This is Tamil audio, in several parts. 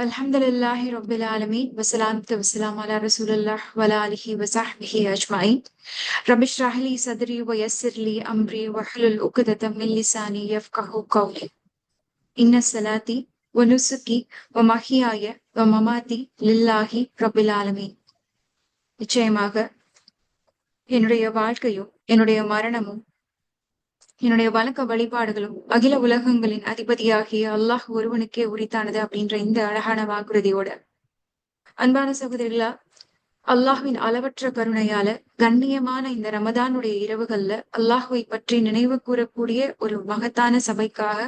Alhamdulillahi Rabbil Alameen, wassalatu wassalamu ala Rasulillah wa ala alihi wa sahbihi ajma'in. Rabbi shrah li sadri wa yassir li amri wa hlul uqdatam min lisani yafqahu qawli. Inna salati wa nusuki wa mahyaya wa mamati lillahi Rabbil Alameen. நிச்சயமாக என்னுடைய வாழ்க்கையும் என்னுடைய மரணமும் என்னுடைய வணக்க வழிபாடுகளும் அகில உலகங்களின் அதிபதியாகிய அல்லாஹ் ஒருவனுக்கே உரித்தானது அப்படின்ற இந்த அழகான வாக்குறுதியோட அன்பான சகோதரிகளா, அல்லாஹ்வின் அளவற்ற கருணையால கண்ணியமான இந்த ரமதானுடைய இரவுகள்ல அல்லாஹுவை பற்றி நினைவு கூறக்கூடிய ஒரு மகத்தான சபைக்காக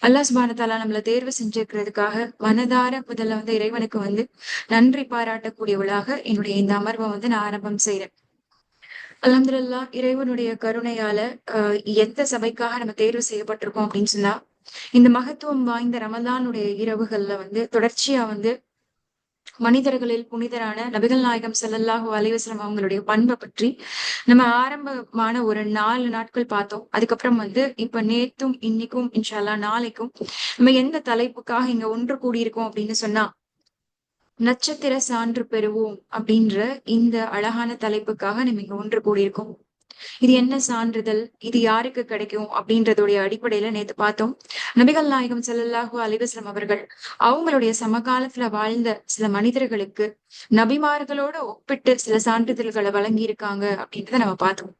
அல்லாஹ் சுப்ஹானஹு வ தஆலா நம்மள தேர்வு செஞ்சிருக்கிறதுக்காக மனதார முதல்ல இறைவனுக்கு நன்றி பாராட்டக்கூடியவளாக என்னுடைய இந்த அமர்வை நான் ஆரம்பம் செய்யறேன். அல்ஹம்துலில்லாஹ், இறைவனுடைய கருணையால எந்த சபைக்காக நம்ம தேர்வு செய்யப்பட்டிருக்கோம் அப்படின்னு சொன்னா, இந்த மகத்துவம் வாய்ந்த ரமலானுடைய இரவுகள்ல தொடர்ச்சியா மனிதர்களில் புனிதரான நபிகள் நாயகம் ஸல்லல்லாஹு அலைஹி வஸல்லம் அவங்களுடைய பண்பை பற்றி நம்ம ஆரம்பமான ஒரு 4 நாட்கள் பார்த்தோம். அதுக்கப்புறம் இப்ப நேத்தும் இன்னைக்கும் இன்ஷா அல்லாஹ் நாளைக்கும் நம்ம எந்த தலைப்புக்காக இங்க ஒன்று கூடியிருக்கோம் அப்படின்னு சொன்னா, நட்சத்திர சான்று பெறுவோம் அப்படின்ற இந்த அழகான தலைப்புக்காக நம்ம இங்க ஒன்று கூடியிருக்கோம். இது என்ன சான்றிதழ், இது யாருக்கு கிடைக்கும் அப்படின்றதுடைய அடிப்படையில நேத்து பார்த்தோம். நபிகள் நாயகம் ஸல்லல்லாஹு அலைஹி வஸல்லம் அவர்கள் அவங்களுடைய சமகாலத்துல வாழ்ந்த சில மனிதர்களுக்கு நபிமார்களோட ஒப்பிட்டு சில சான்றிதழ்களை வழங்கி இருக்காங்க அப்படின்றத நம்ம பார்த்தோம்.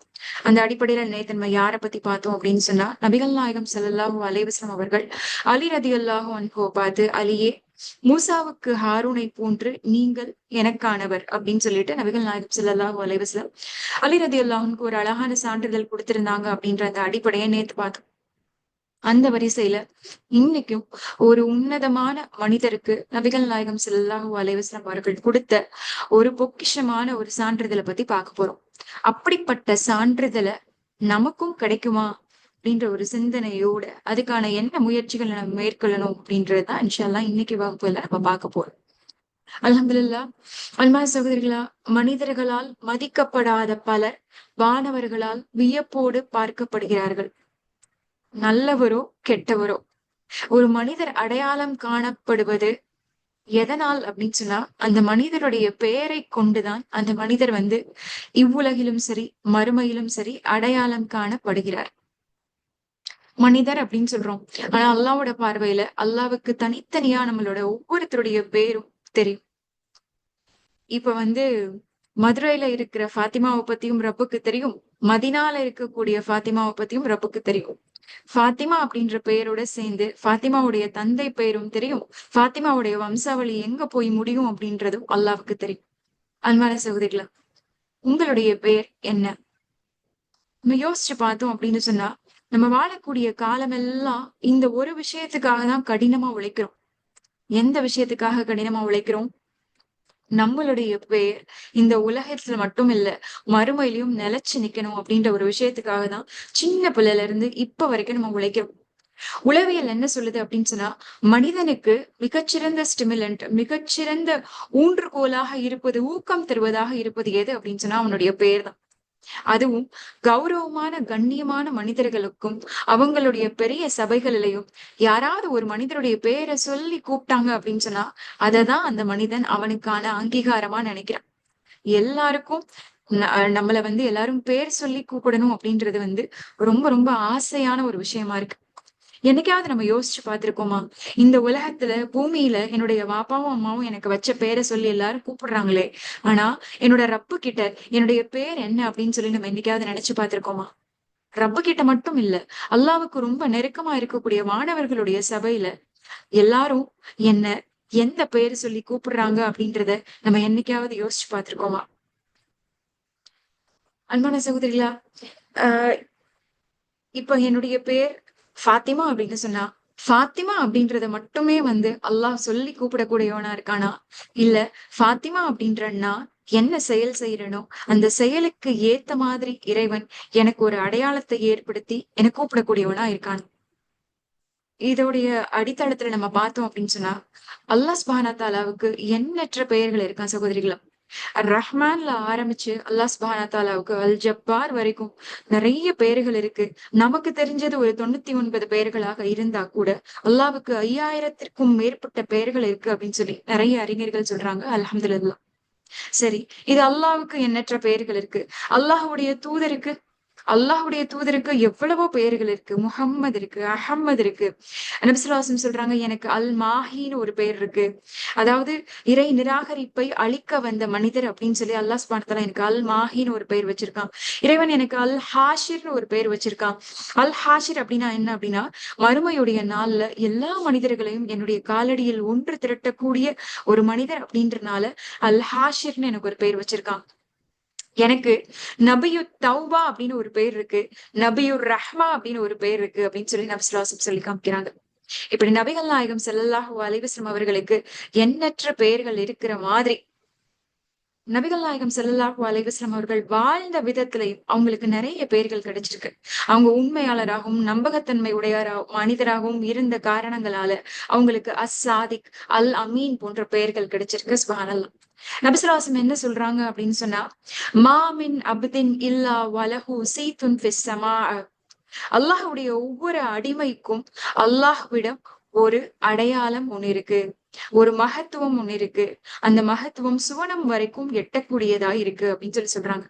அந்த அடிப்படையில நேத்து நம்ம யாரை பத்தி பார்த்தோம் அப்படின்னு சொன்னா, நபிகள் நாயகம் ஸல்லல்லாஹு அலைஹி வஸல்லம் அவர்கள் அலி ரதியல்லாஹு அன்ஹுவை பார்த்து, அலியே, மூசாவுக்கு ஹாரூனை போன்று நீங்கள் எனக்கானவர் அப்படின்னு சொல்லிட்டு நபிகள் நாயகம் ஸல்லல்லாஹு அலைஹி வஸல்லம் அலி ரதியல்லாஹு அன்ஹுக்கு ஒரு அழகான சான்றிதழ் கொடுத்திருந்தாங்க அப்படின்ற அந்த அடிப்படையை நேத்து பார்த்தோம். அந்த வரிசையில இன்னைக்கும் ஒரு உன்னதமான மனிதருக்கு நபிகள் நாயகம் ஸல்லல்லாஹு அலைஹி வஸல்லம் அவர்கள் கொடுத்த ஒரு பொக்கிஷமான ஒரு சான்றிதழை பத்தி பார்க்க போறோம். அப்படிப்பட்ட சான்றிதழை நமக்கும் கிடைக்குமா அப்படின்ற ஒரு சிந்தனையோட அதுக்கான என்ன முயற்சிகளை நம்ம மேற்கொள்ளணும் அப்படின்றதுதான் இன்ஷா அல்லாஹ் இன்னைக்கு வகுப்புல நம்ம பார்க்க போறோம். அல்ஹம்துலில்லாஹ், அன்பான சகோதரிகளா, மனிதர்களால் மதிக்கப்படாத பலர் வானவர்களால் வியப்போடு பார்க்கப்படுகிறார்கள். நல்லவரோ கெட்டவரோ ஒரு மனிதர் அடையாளம் காணப்படுவது எதனால் அப்படின்னு சொன்னா, அந்த மனிதருடைய பெயரை கொண்டுதான் அந்த மனிதர் இவ்வுலகிலும் சரி மறுமையிலும் சரி அடையாளம் காணப்படுகிறார். மனிதர் அப்படின்னு சொல்றோம், ஆனா அல்லாவோட பார்வையில அல்லாவுக்கு தனித்தனியா நம்மளோட ஒவ்வொருத்தருடைய பேரும் தெரியும். இப்ப மதுரையில இருக்கிற ஃபாத்திமாவை பத்தியும் ரப்புக்கு தெரியும், மதினால இருக்கக்கூடிய ஃபாத்திமாவை பத்தியும் ரப்புக்கு தெரியும். ஃபாத்திமா அப்படின்ற பெயரோட சேர்ந்து ஃபாத்திமாவுடைய தந்தை பெயரும் தெரியும், ஃபாத்திமாவுடைய வம்சாவளி எங்க போய் முடியும் அப்படின்றதும் அல்லாவுக்கு தெரியும். அன்பான சகோதரிகளா, உங்களுடைய பெயர் என்ன? நம்ம யோசிச்சு பார்த்தோம் அப்படின்னு சொன்னா, நம்ம வாழக்கூடிய காலமெல்லாம் இந்த ஒரு விஷயத்துக்காக தான் கடினமா உழைக்கிறோம். எந்த விஷயத்துக்காக கடினமா உழைக்கிறோம்? நம்மளுடைய பேர் இந்த உலகத்துல மட்டும் இல்ல, மறுமையிலையும் நிலைச்சு நிக்கணும் அப்படின்ற ஒரு விஷயத்துக்காக தான் சின்ன பிள்ளைல இருந்து இப்ப வரைக்கும் நம்ம உழைக்கிறோம். உளவியல் என்ன சொல்லுது அப்படின்னு சொன்னா, மனிதனுக்கு மிகச்சிறந்த ஸ்டிமுலண்ட், மிகச்சிறந்த ஊன்றுகோலாக இருப்பது, ஊக்கம் தருவதாக இருப்பது எது அப்படின்னு சொன்னா அவனுடைய பேர் தான். அதுவும் கௌரவமான கண்ணியமான மனிதர்களுக்கும் அவங்களுடைய பெரிய சபைகளிலையும் யாராவது ஒரு மனிதருடைய பேரை சொல்லி கூப்பிட்டாங்க அப்படின்னு சொன்னா அததான் அந்த மனிதன் அவனுக்கான அங்கீகாரமா நினைக்கிறான். எல்லாருக்கும் நம்மள எல்லாரும் பேர் சொல்லி கூப்பிடணும் அப்படின்றது ரொம்ப ரொம்ப ஆசையான ஒரு விஷயமா இருக்கு. என்னைக்காவது நம்ம யோசிச்சு பார்த்திருக்கோமா, இந்த உலகத்துல பூமியில என்னுடைய பாப்பாவும் அம்மாவும் எனக்கு வச்ச பேரை சொல்லி எல்லாரும் கூப்பிடுறாங்களே, ஆனா என்னோட ரப்பு கிட்ட என்னுடைய பேர் என்ன அப்படின்னு சொல்லி நம்ம என்னைக்காவது நினைச்சு பார்த்திருக்கோமா? ரப்பு கிட்ட மட்டும் இல்ல, அல்லாவுக்கு ரொம்ப நெருக்கமா இருக்கக்கூடிய மாணவர்களுடைய சபையில எல்லாரும் என்ன எந்த பெயர் சொல்லி கூப்பிடுறாங்க அப்படின்றத நம்ம என்னைக்காவது யோசிச்சு பார்த்திருக்கோமா? அன்பான சகோதரிகளா, ஆஹ் இப்ப என்னுடைய பேர் ஃபாத்திமா அப்படின்னு சொன்னா, ஃபாத்திமா அப்படின்றத மட்டுமே அல்லாஹ் சொல்லி கூப்பிடக்கூடியவனா இருக்கானா? இல்ல ஃபாத்திமா அப்படின்றன்னா என்ன செயல் செய்யறனோ அந்த செயலுக்கு ஏத்த மாதிரி இறைவன் எனக்கு ஒரு அடையாளத்தை ஏற்படுத்தி எனக்கு கூப்பிடக்கூடியவனா இருக்கான். இதோடைய அடித்தளத்துல நம்ம பார்த்தோம் அப்படின்னு சொன்னா, அல்லாஹ் சுப்ஹானஹு வ தஆலாவுக்கு எண்ணற்ற பெயர்கள் இருக்கான் சகோதரிகளா. ரஹ்மான்ல ஆரம்பிச்சு அல்லாஹ் சுப்ஹானஹு தஆலாவுக்கு அல் ஜப்பார் வரைக்கும் நிறைய பெயர்கள் இருக்கு. நமக்கு தெரிஞ்சது ஒரு 99 பெயர்களாக இருந்தா கூட, அல்லாஹ்வுக்கு 5000த்திற்கும் மேற்பட்ட பெயர்கள் இருக்கு அப்படின்னு சொல்லி நிறைய அறிஞர்கள் சொல்றாங்க. அல்ஹம்துலில்லாஹ். சரி. இது அல்லாஹ்வுக்கு எண்ணற்ற பெயர்கள் இருக்கு. அல்லாஹ்வுடைய தூதருக்கு அல்லாஹ்வுடைய தூதருக்கு எவ்வளவோ பெயர்கள் இருக்கு. முஹம்மது இருக்கு, அஹம்மது இருக்கு. நபி ஸல்லல்லாஹு அலைஹி வஸல்லம் சொல்றாங்க, எனக்கு அல் மாஹின்னு ஒரு பெயர் இருக்கு. அதாவது இறை நிராகரிப்பை அழிக்க வந்த மனிதர் அப்படின்னு சொல்லி அல்லாஹ் சுப்ஹானஹு வ தஆலா எனக்கு அல் மாஹின்னு ஒரு பெயர் வச்சிருக்கான். இறைவன் எனக்கு அல் ஹாஷிர்ன்னு ஒரு பெயர் வச்சிருக்கான். அல் ஹாஷிர் அப்படின்னா என்ன அப்படின்னா, மறுமையுடைய நாள்ல எல்லா மனிதர்களையும் என்னுடைய காலடியில் ஒன்று திரட்டக்கூடிய ஒரு மனிதர் அப்படின்றனால அல் ஹாஷிர்ன்னு எனக்கு ஒரு பெயர் வச்சிருக்கான். எனக்கு நபியுத் தௌபா அப்படின்னு ஒரு பேர் இருக்கு. நபியுர் ரஹ்மா அப்படின்னு ஒரு பேர் இருக்கு அப்படின்னு சொல்லி நபி ஸல்லல்லாஹு அலைஹி வஸல்லம் சொல்லி காமிக்கிறாங்க. இப்படி நபிகள் நாயகம் ஸல்லல்லாஹு அலைஹி வஸல்லம் அவர்களுக்கு எண்ணற்ற பெயர்கள் இருக்கிற மாதிரி, நபிகள் நாயகம் ஸல்லல்லாஹு அலைஹி வஸல்லம் அவர்கள் வாழ்ந்த விதத்திலயும் அவங்களுக்கு நிறைய பெயர்கள் கிடைச்சிருக்கு. அவங்க உண்மையாளராகவும், நம்பகத்தன்மை மனிதராகவும் இருந்த காரணங்களால அவங்களுக்கு அஸ்-சாதிக், அல் அமீன் போன்ற பெயர்கள் கிடைச்சிருக்கு. சுப்ஹானல்லாஹ். நபி ஸல்லல்லாஹு அலைஹி வஸல்லம் என்ன சொல்றாங்க அப்படின்னு சொன்னா, "மா மின் அப்தின் இல்லா வலஹு சீத்துன் ஃபிஸ் ஸமா" அல்லாஹ்வுடைய ஒவ்வொரு அடிமைக்கும் அல்லாஹ்விடம் ஒரு அடையாளம் ஒண்ணு இருக்கு. ஒரு மகத்துவம் ஒண்ணு இருக்கு. அந்த மகத்துவம் சுவனம் வரைக்கும் எட்டக்கூடியதா இருக்கு அப்படின்னு சொல்றாங்க.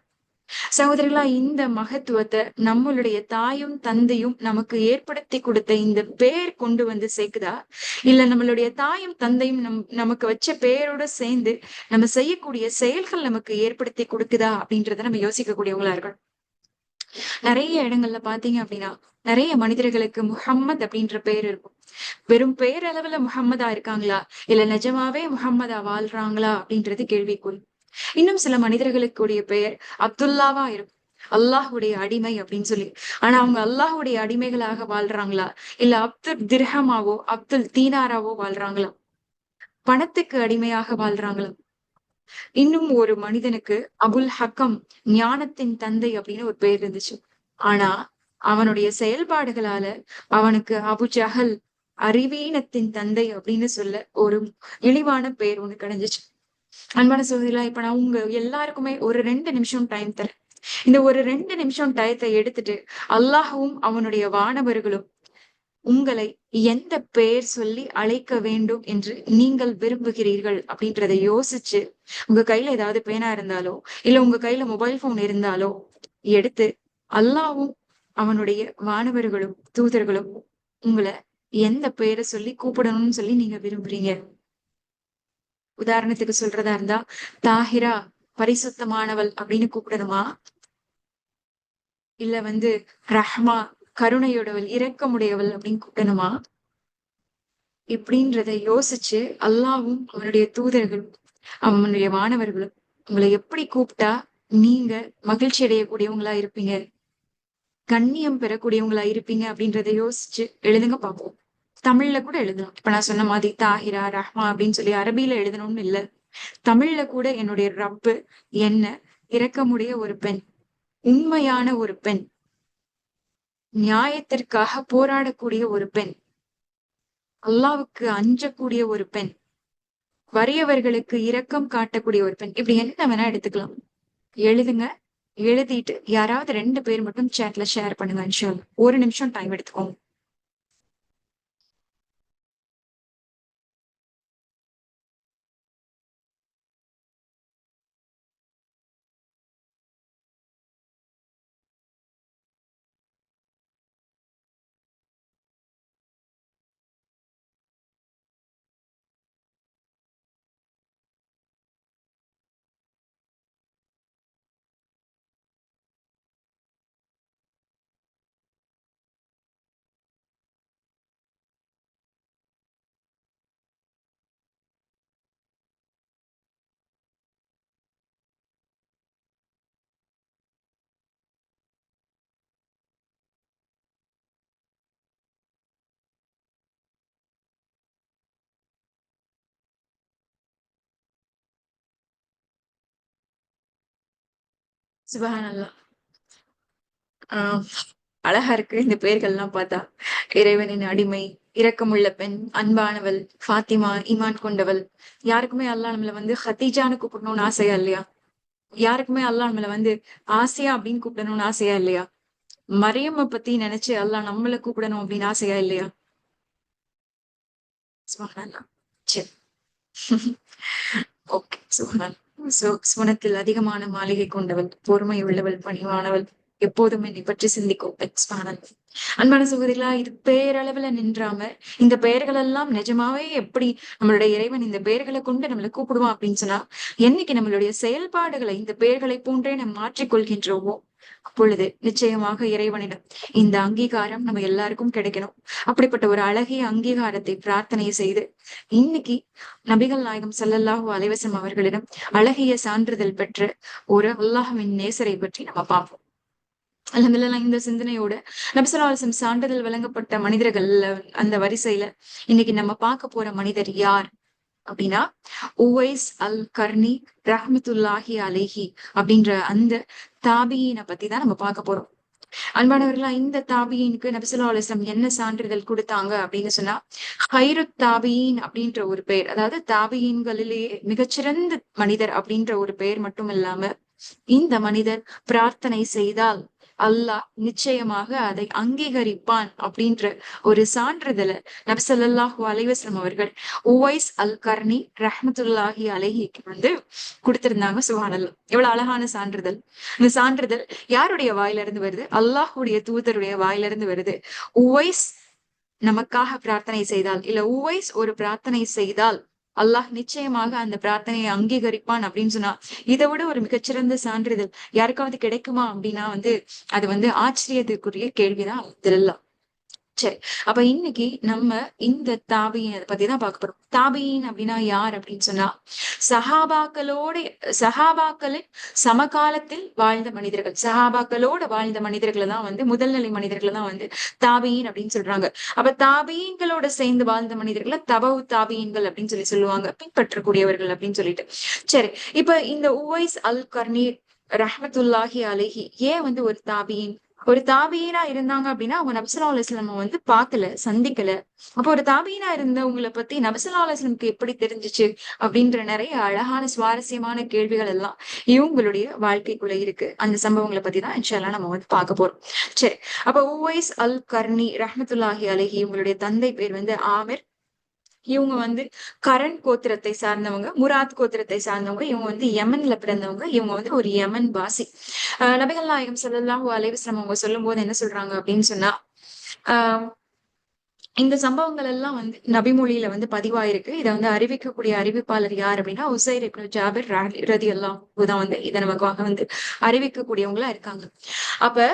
சகோதரர்களா, இந்த மகத்துவத்த நம்மளுடைய தாயும், தந்தையும் நமக்கு ஏற்படுத்தி கொடுத்த இந்த பேர் கொண்டு வந்து சேர்க்குதா? இல்ல நம்மளுடைய தாயும், தந்தையும் நமக்கு வச்ச பேரோட சேர்ந்து நம்ம செய்யக்கூடிய செயல்கள் நமக்கு ஏற்படுத்தி கொடுக்குதா? அப்படின்றத நம்ம யோசிக்கக்கூடியவங்களா இருக்கணும். நெறைய இடங்கள்ல பார்த்தீங்க அப்படின்னா, நெறைய மனிதர்களுக்கு முஹம்மத் அப்படின்ற பெயர் இருக்கும். வெறும் பெயரளவுல முஹம்மதா இருக்காங்களா? இல்ல நிஜமாவே முஹம்மதா வாழ்றாங்களா? அப்படின்றது கேள்விக்குறி. இன்னும் சில மனிதர்களுக்கு உடைய பெயர் அப்துல்லாவா இருக்கும். அல்லாஹ்வுடைய அடிமை அப்படின்னு சொல்லி. ஆனா அவங்க அல்லாஹ்வுடைய அடிமைகளாக வாழ்றாங்களா? இல்ல அப்துல் திர்ஹமாவோ, அப்துல் தீனாராவோ வாழ்றாங்களா? பணத்துக்கு அடிமையாக வாழ்றாங்களா? இன்னும் ஒரு மனிதனுக்கு அபுல் ஹக்கம், ஞானத்தின் தந்தை அப்படின்னு ஒரு பேர் இருந்துச்சு. ஆனா அவனுடைய செயல்பாடுகளால அவனுக்கு அபு ஜஹல், அறிவீனத்தின் தந்தை அப்படின்னு சொல்ல ஒரு இழிவான பெயர் ஒண்ணு கிடைச்சுச்சு. அன்பான சகோதரிகளா, இப்ப நான் உங்க எல்லாருக்குமே ஒரு 2 நிமிஷம் டைம் தரேன். இந்த ஒரு 2 நிமிஷம் டயத்தை எடுத்துட்டு அல்லாஹ்வும் அவனுடைய வானவர்களும் உங்களை எந்த பெயர் சொல்லி அழைக்க வேண்டும் என்று நீங்கள் விரும்புகிறீர்கள் அப்படின்றத யோசிச்சு, உங்க கையில ஏதாவது பேனா இருந்தாலோ, இல்ல உங்க கையில மொபைல் போன் இருந்தாலோ எடுத்து அல்லாஹ்வும் அவனுடைய வானவர்களும், தூதர்களும் உங்கள எந்த பெயர சொல்லி கூப்பிடணும்னு சொல்லி நீங்க விரும்புறீங்க? உதாரணத்துக்கு சொல்றதா இருந்தா, தாஹிரா, பரிசுத்தமானவள் அப்படின்னு கூப்பிடணுமா? இல்ல வந்து ரஹ்மா, கருணையுடையவள், இரக்கமுடையவள் அப்படின்னு கூப்பிடணுமா? இப்படின்றத யோசிச்சு அல்லாஹ்வும் அவனுடைய தூதர்களும் அவனுடைய மாணவர்களும் உங்களை எப்படி கூப்பிட்டா நீங்க மகிழ்ச்சி அடையக்கூடியவங்களா இருப்பீங்க, கண்ணியம் பெறக்கூடியவங்களா இருப்பீங்க அப்படின்றத யோசிச்சு எழுதுங்க பார்ப்போம். தமிழ்ல கூட எழுதலாம். இப்ப நான் சொன்ன மாதிரி தாஹிரா, ரஹ்மா அப்படின்னு சொல்லி அரபியில எழுதணும்னு இல்ல. தமிழ்ல கூட என்னுடைய ரப்பு என்ன இரக்கமுடைய ஒரு பெண், உண்மையான ஒரு பெண், நியாயத்திற்காக போராடக்கூடிய ஒரு பெண், அல்லாஹ்வுக்கு அஞ்சக்கூடிய ஒரு பெண், வறியவர்களுக்கு இரக்கம் காட்டக்கூடிய ஒரு பெண். இப்படி என்ன வேணா எடுத்துக்கலாம். எழுதுங்க. எழுதிட்டு யாராவது 2 பேர் மட்டும் சேட்ல ஷேர் பண்ணுங்க இன்ஷா அல்லாஹ். 1 நிமிஷம் டைம் எடுத்துக்கோங்க. சுப்ஹானல்லாஹ். ஆ அழகா இருக்கு இந்த பெயர்கள்லாம் பார்த்தா. இறைவனின் அடிமை, இரக்கமுள்ள பெண், அன்பானவள், ஃபாத்திமா, ஈமான் கொண்டவள். யாருக்குமே அல்லாஹ் நம்மள வந்து ஹதீஜான்னு கூப்பிடணும்னு ஆசையா இல்லையா? யாருக்குமே அல்லாஹ் நம்மள வந்து ஆசியா அப்படின்னு கூப்பிடணும்னு ஆசையா இல்லையா? மரியம்ம பத்தி நினைச்சு அல்லாஹ் நம்மள கூப்பிடணும் அப்படின்னு ஆசையா இல்லையா? சுப்ஹானல்லாஹ். சரி. ஓகே. சுவனத்தில் அதிகமான மாளிகை கொண்டவள், பொறுமை உள்ளவள், பணிவானவள், எப்போதும் என்னை பற்றி சிந்திக்கும் எக்ஸ்பானல். அன்பான சகோதரிகளா, இது பேரளவுல நின்றாம இந்த பெயர்கள் எல்லாம் நிஜமாவே எப்படி நம்மளுடைய இறைவன் இந்த பெயர்களை கொண்டு நம்மளை கூப்பிடுவான் அப்படின்னு சொன்னா, என்னைக்கு நம்மளுடைய செயல்பாடுகளை இந்த பெயர்களை போன்றே நம்ம மாற்றிக்கொள்கின்றோமோ அப்பொழுது நிச்சயமாக இறைவனிடம் இந்த அங்கீகாரம் நம்ம எல்லாருக்கும் கிடைக்கணும். அப்படிப்பட்ட ஒரு அழகிய அங்கீகாரத்தை பிரார்த்தனை செய்து இன்னைக்கு நபிகள் நாயகம் ஸல்லல்லாஹு அலைஹி வஸல்லம் அவர்களிடம் அழகிய சான்றிதழ் பெற்ற ஒரு அல்லாஹ்வின் நேசரை பற்றி நம்ம பார்ப்போம். அல்ஹம்துலில்லாஹ். இந்த சிந்தனையோட நபி ஸல்லல்லாஹு அலைஹி வஸல்லம் சான்றிதழ் வழங்கப்பட்ட மனிதர்கள்ல அந்த வரிசையில இன்னைக்கு நம்ம பார்க்க போற மனிதர் யார் அப்படின்னா, உவைஸ் அல் கர்னி ரஹ்மத்துல்லாஹி அலைஹி அப்படின்ற அந்த தாபியீனை பத்தி தான் நம்ம பார்க்க போறோம். அன்பானவர்களா, இந்த தாபியீனுக்கு நபி ஸல்லல்லாஹு அலைஹி வஸல்லம் என்ன சான்றிதழ் கொடுத்தாங்க அப்படின்னு சொன்னா, ஹைருத் தாபியீன் அப்படின்ற ஒரு பெயர், அதாவது தாபியீன்களிலேயே மிகச்சிறந்த மனிதர் அப்படின்ற ஒரு பெயர் மட்டும் இல்லாம, இந்த மனிதர் பிரார்த்தனை செய்தால் அல்லாஹ் நிச்சயமாக அதை அங்கீகரிப்பான் அப்படின்ற ஒரு சான்றிதழை நபி ஸல்லல்லாஹு அலைஹி வஸல்லம் அவர்கள் உவைஸ் அல் கர்னி ரஹ்மத்துல்லாஹி அலைஹிக்கு வந்து கொடுத்திருந்தாங்க. சுப்ஹானல்லாஹ். எவ்வளவு அழகான சான்றிதழ்! இந்த சான்றிதழ் யாருடைய வாயிலிருந்து வருது? அல்லாஹ்வுடைய தூதருடைய வாயிலிருந்து வருது. உவைஸ் நமக்காக பிரார்த்தனை செய்தால், இல்ல உவைஸ் ஒரு பிரார்த்தனை செய்தால் அல்லாஹ் நிச்சயமாக அந்த பிரார்த்தனையை அங்கீகரிப்பான் அப்படின்னு சொன்னா, இதை விட ஒரு மிகச்சிறந்த சான்றிதழ் யாருக்காவது கிடைக்குமா அப்படின்னா வந்து அது வந்து ஆச்சரியத்துக்குரிய கேள்விதான். இதெல்லாம் சரி. அப்ப இன்னைக்கு நம்ம இந்த தாபியின் பத்தி தான் பார்க்க போறோம். தாபியின் அப்படின்னா யார் அப்படின்னு சொன்னா, சஹாபாக்களோட சஹாபாக்களின் சமகாலத்தில் வாழ்ந்த மனிதர்கள், சஹாபாக்களோட வாழ்ந்த மனிதர்களை தான் வந்து முதல் நிலை மனிதர்களை தான் வந்து தாபியின் அப்படின்னு சொல்றாங்க. அப்ப தாபியன்களோட சேர்ந்து வாழ்ந்த மனிதர்களை தபவு தாபியன்கள் அப்படின்னு சொல்லுவாங்க, பின்பற்றக்கூடியவர்கள் அப்படின்னு சொல்லிட்டு. சரி. இப்ப இந்த உவைஸ் அல் கர்னி ரஹ்மத்துல்லாஹி அலைஹி ஏன் வந்து ஒரு தாபியின்? ஒரு தாபியீனா இருந்தாங்க அப்படின்னா அவங்க நபி ஸல்லல்லாஹு அலைஹி வஸல்லம் வந்து பார்க்கல, சந்திக்கல. அப்போ ஒரு தாபியீனா இருந்தவங்களை பத்தி நபி ஸல்லல்லாஹு அலைஹி வஸல்லம்க்கு எப்படி தெரிஞ்சுச்சு அப்படின்ற நிறைய அழகான சுவாரஸ்யமான கேள்விகள் எல்லாம் இவங்களுடைய வாழ்க்கைக்குள்ள இருக்கு. அந்த சம்பவங்களை பத்தி தான் இன்ஷா அல்லாஹ் நம்ம வந்து பார்க்க போறோம். சரி. அப்ப உவைஸ் அல் கர்னி ரஹ்மத்துல்லாஹி அலைஹி, இவங்களுடைய தந்தை பேர் வந்து ஆமிர். இவங்க வந்து கரண் கோத்திரத்தை சார்ந்தவங்க, முராத் கோத்திரத்தை சார்ந்தவங்க. இவங்க வந்து யமன்ல பிறந்தவங்க. இவங்க வந்து ஒரு யமன் வாசி. நபிகள் நாயகம் ஸல்லல்லாஹு அலைஹி வஸல்லம் அவங்க சொல்லும் போது என்ன சொல்றாங்க அப்படின்னு சொன்னா, ஆஹ் இந்த சம்பவங்கள் எல்லாம் வந்து நபிமொழியில வந்து பதிவாயிருக்கு. இதை வந்து அறிவிக்கக்கூடிய அறிவிப்பாளர் யார் அப்படின்னா, உசைர் இப்னு ஜாபிர் ரலியல்லாஹு தான் வந்து இதை நமக்காக வந்து அறிவிக்கக்கூடியவங்களா இருக்காங்க. அப்ப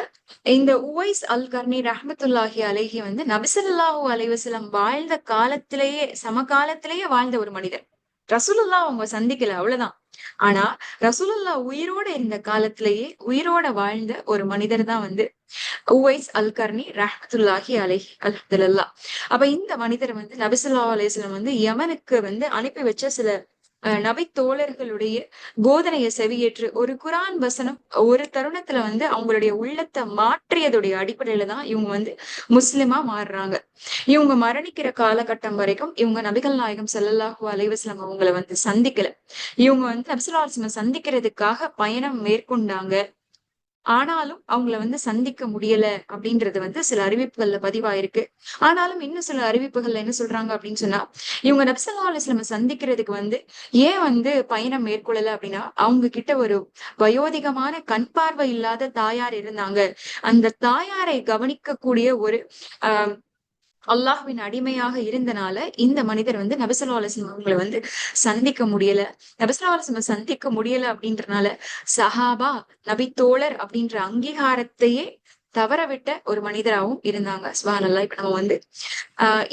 இந்த உவைஸ் அல் கர்னி ரஹ்மத்துல்லாஹி அலைஹி வந்து நபி ஸல்லல்லாஹு அலைஹி வஸல்லம் வாழ்ந்த காலத்திலேயே சமகாலத்திலேயே வாழ்ந்த ஒரு மனிதர். ரசூலுல்லாஹ் அவங்க சந்திக்கல, அவ்வளவுதான். ஆனா ரசூலுல்லாஹ் உயிரோட இருந்த காலத்திலேயே உயிரோட வாழ்ந்த ஒரு மனிதர் தான் வந்து உவைஸ் அல் கர்னி ரஹ்மத்துல்லாஹி அலைஹி. அல்ஹம்துலில்லாஹ். அப்ப இந்த மனிதர் வந்து நபி ஸல்லல்லாஹு அலைஹி வஸல்லம் வந்து யமனுக்கு வந்து அனுப்பி வச்ச சில நபி தோழர்களுடைய போதனையை செவியேற்று ஒரு குரான் வசனம் ஒரு தருணத்துல வந்து அவங்களுடைய உள்ளத்தை மாற்றியதுடைய அடிப்படையில தான் இவங்க வந்து முஸ்லிமா மாறுறாங்க. இவங்க மரணிக்கிற காலகட்டம் வரைக்கும் இவங்க நபிகள் நாயகம் ஸல்லல்லாஹு அலைஹி வஸல்லம் அவங்களை வந்து சந்திக்கல. இவங்க வந்து நபி ஸல்லல்லாஹு அலைஹி வஸல்லம் சந்திக்கிறதுக்காக பயணம் மேற்கொண்டாங்க. ஆனாலும் அவங்கள வந்து சந்திக்க முடியல அப்படின்றது வந்து சில அறிவிப்புகள்ல பதிவாயிருக்கு. ஆனாலும் இன்னும் சில அறிவிப்புகள்ல என்ன சொல்றாங்க அப்படின்னு சொன்னா, இவங்க நபி ஸல்லல்லாஹு அலைஹி வஸல்லம் சந்திக்கிறதுக்கு வந்து ஏன் வந்து பயணம் மேற்கொள்ளல அப்படின்னா, அவங்க கிட்ட ஒரு வயோதிகமான கண் பார்வை இல்லாத தாயார் இருந்தாங்க. அந்த தாயாரை கவனிக்கக்கூடிய ஒரு ஆஹ் அல்லாஹ்வின் அடிமையாக இருந்தனால இந்த மனிதர் வந்து நபி ஸல்லல்லாஹு அலைஹி வஸல்லம் அவங்களை வந்து சந்திக்க முடியல. நபி ஸல்லல்லாஹு அலைஹி வஸல்லம் சந்திக்க முடியல அப்படின்றனால சஹாபா, நபி தோழர் அப்படின்ற அங்கீகாரத்தையே தவறவிட்ட ஒரு மனிதராகவும் இருந்தாங்க. சுப்ஹானல்லாஹ். இப்ப நம்ம வந்து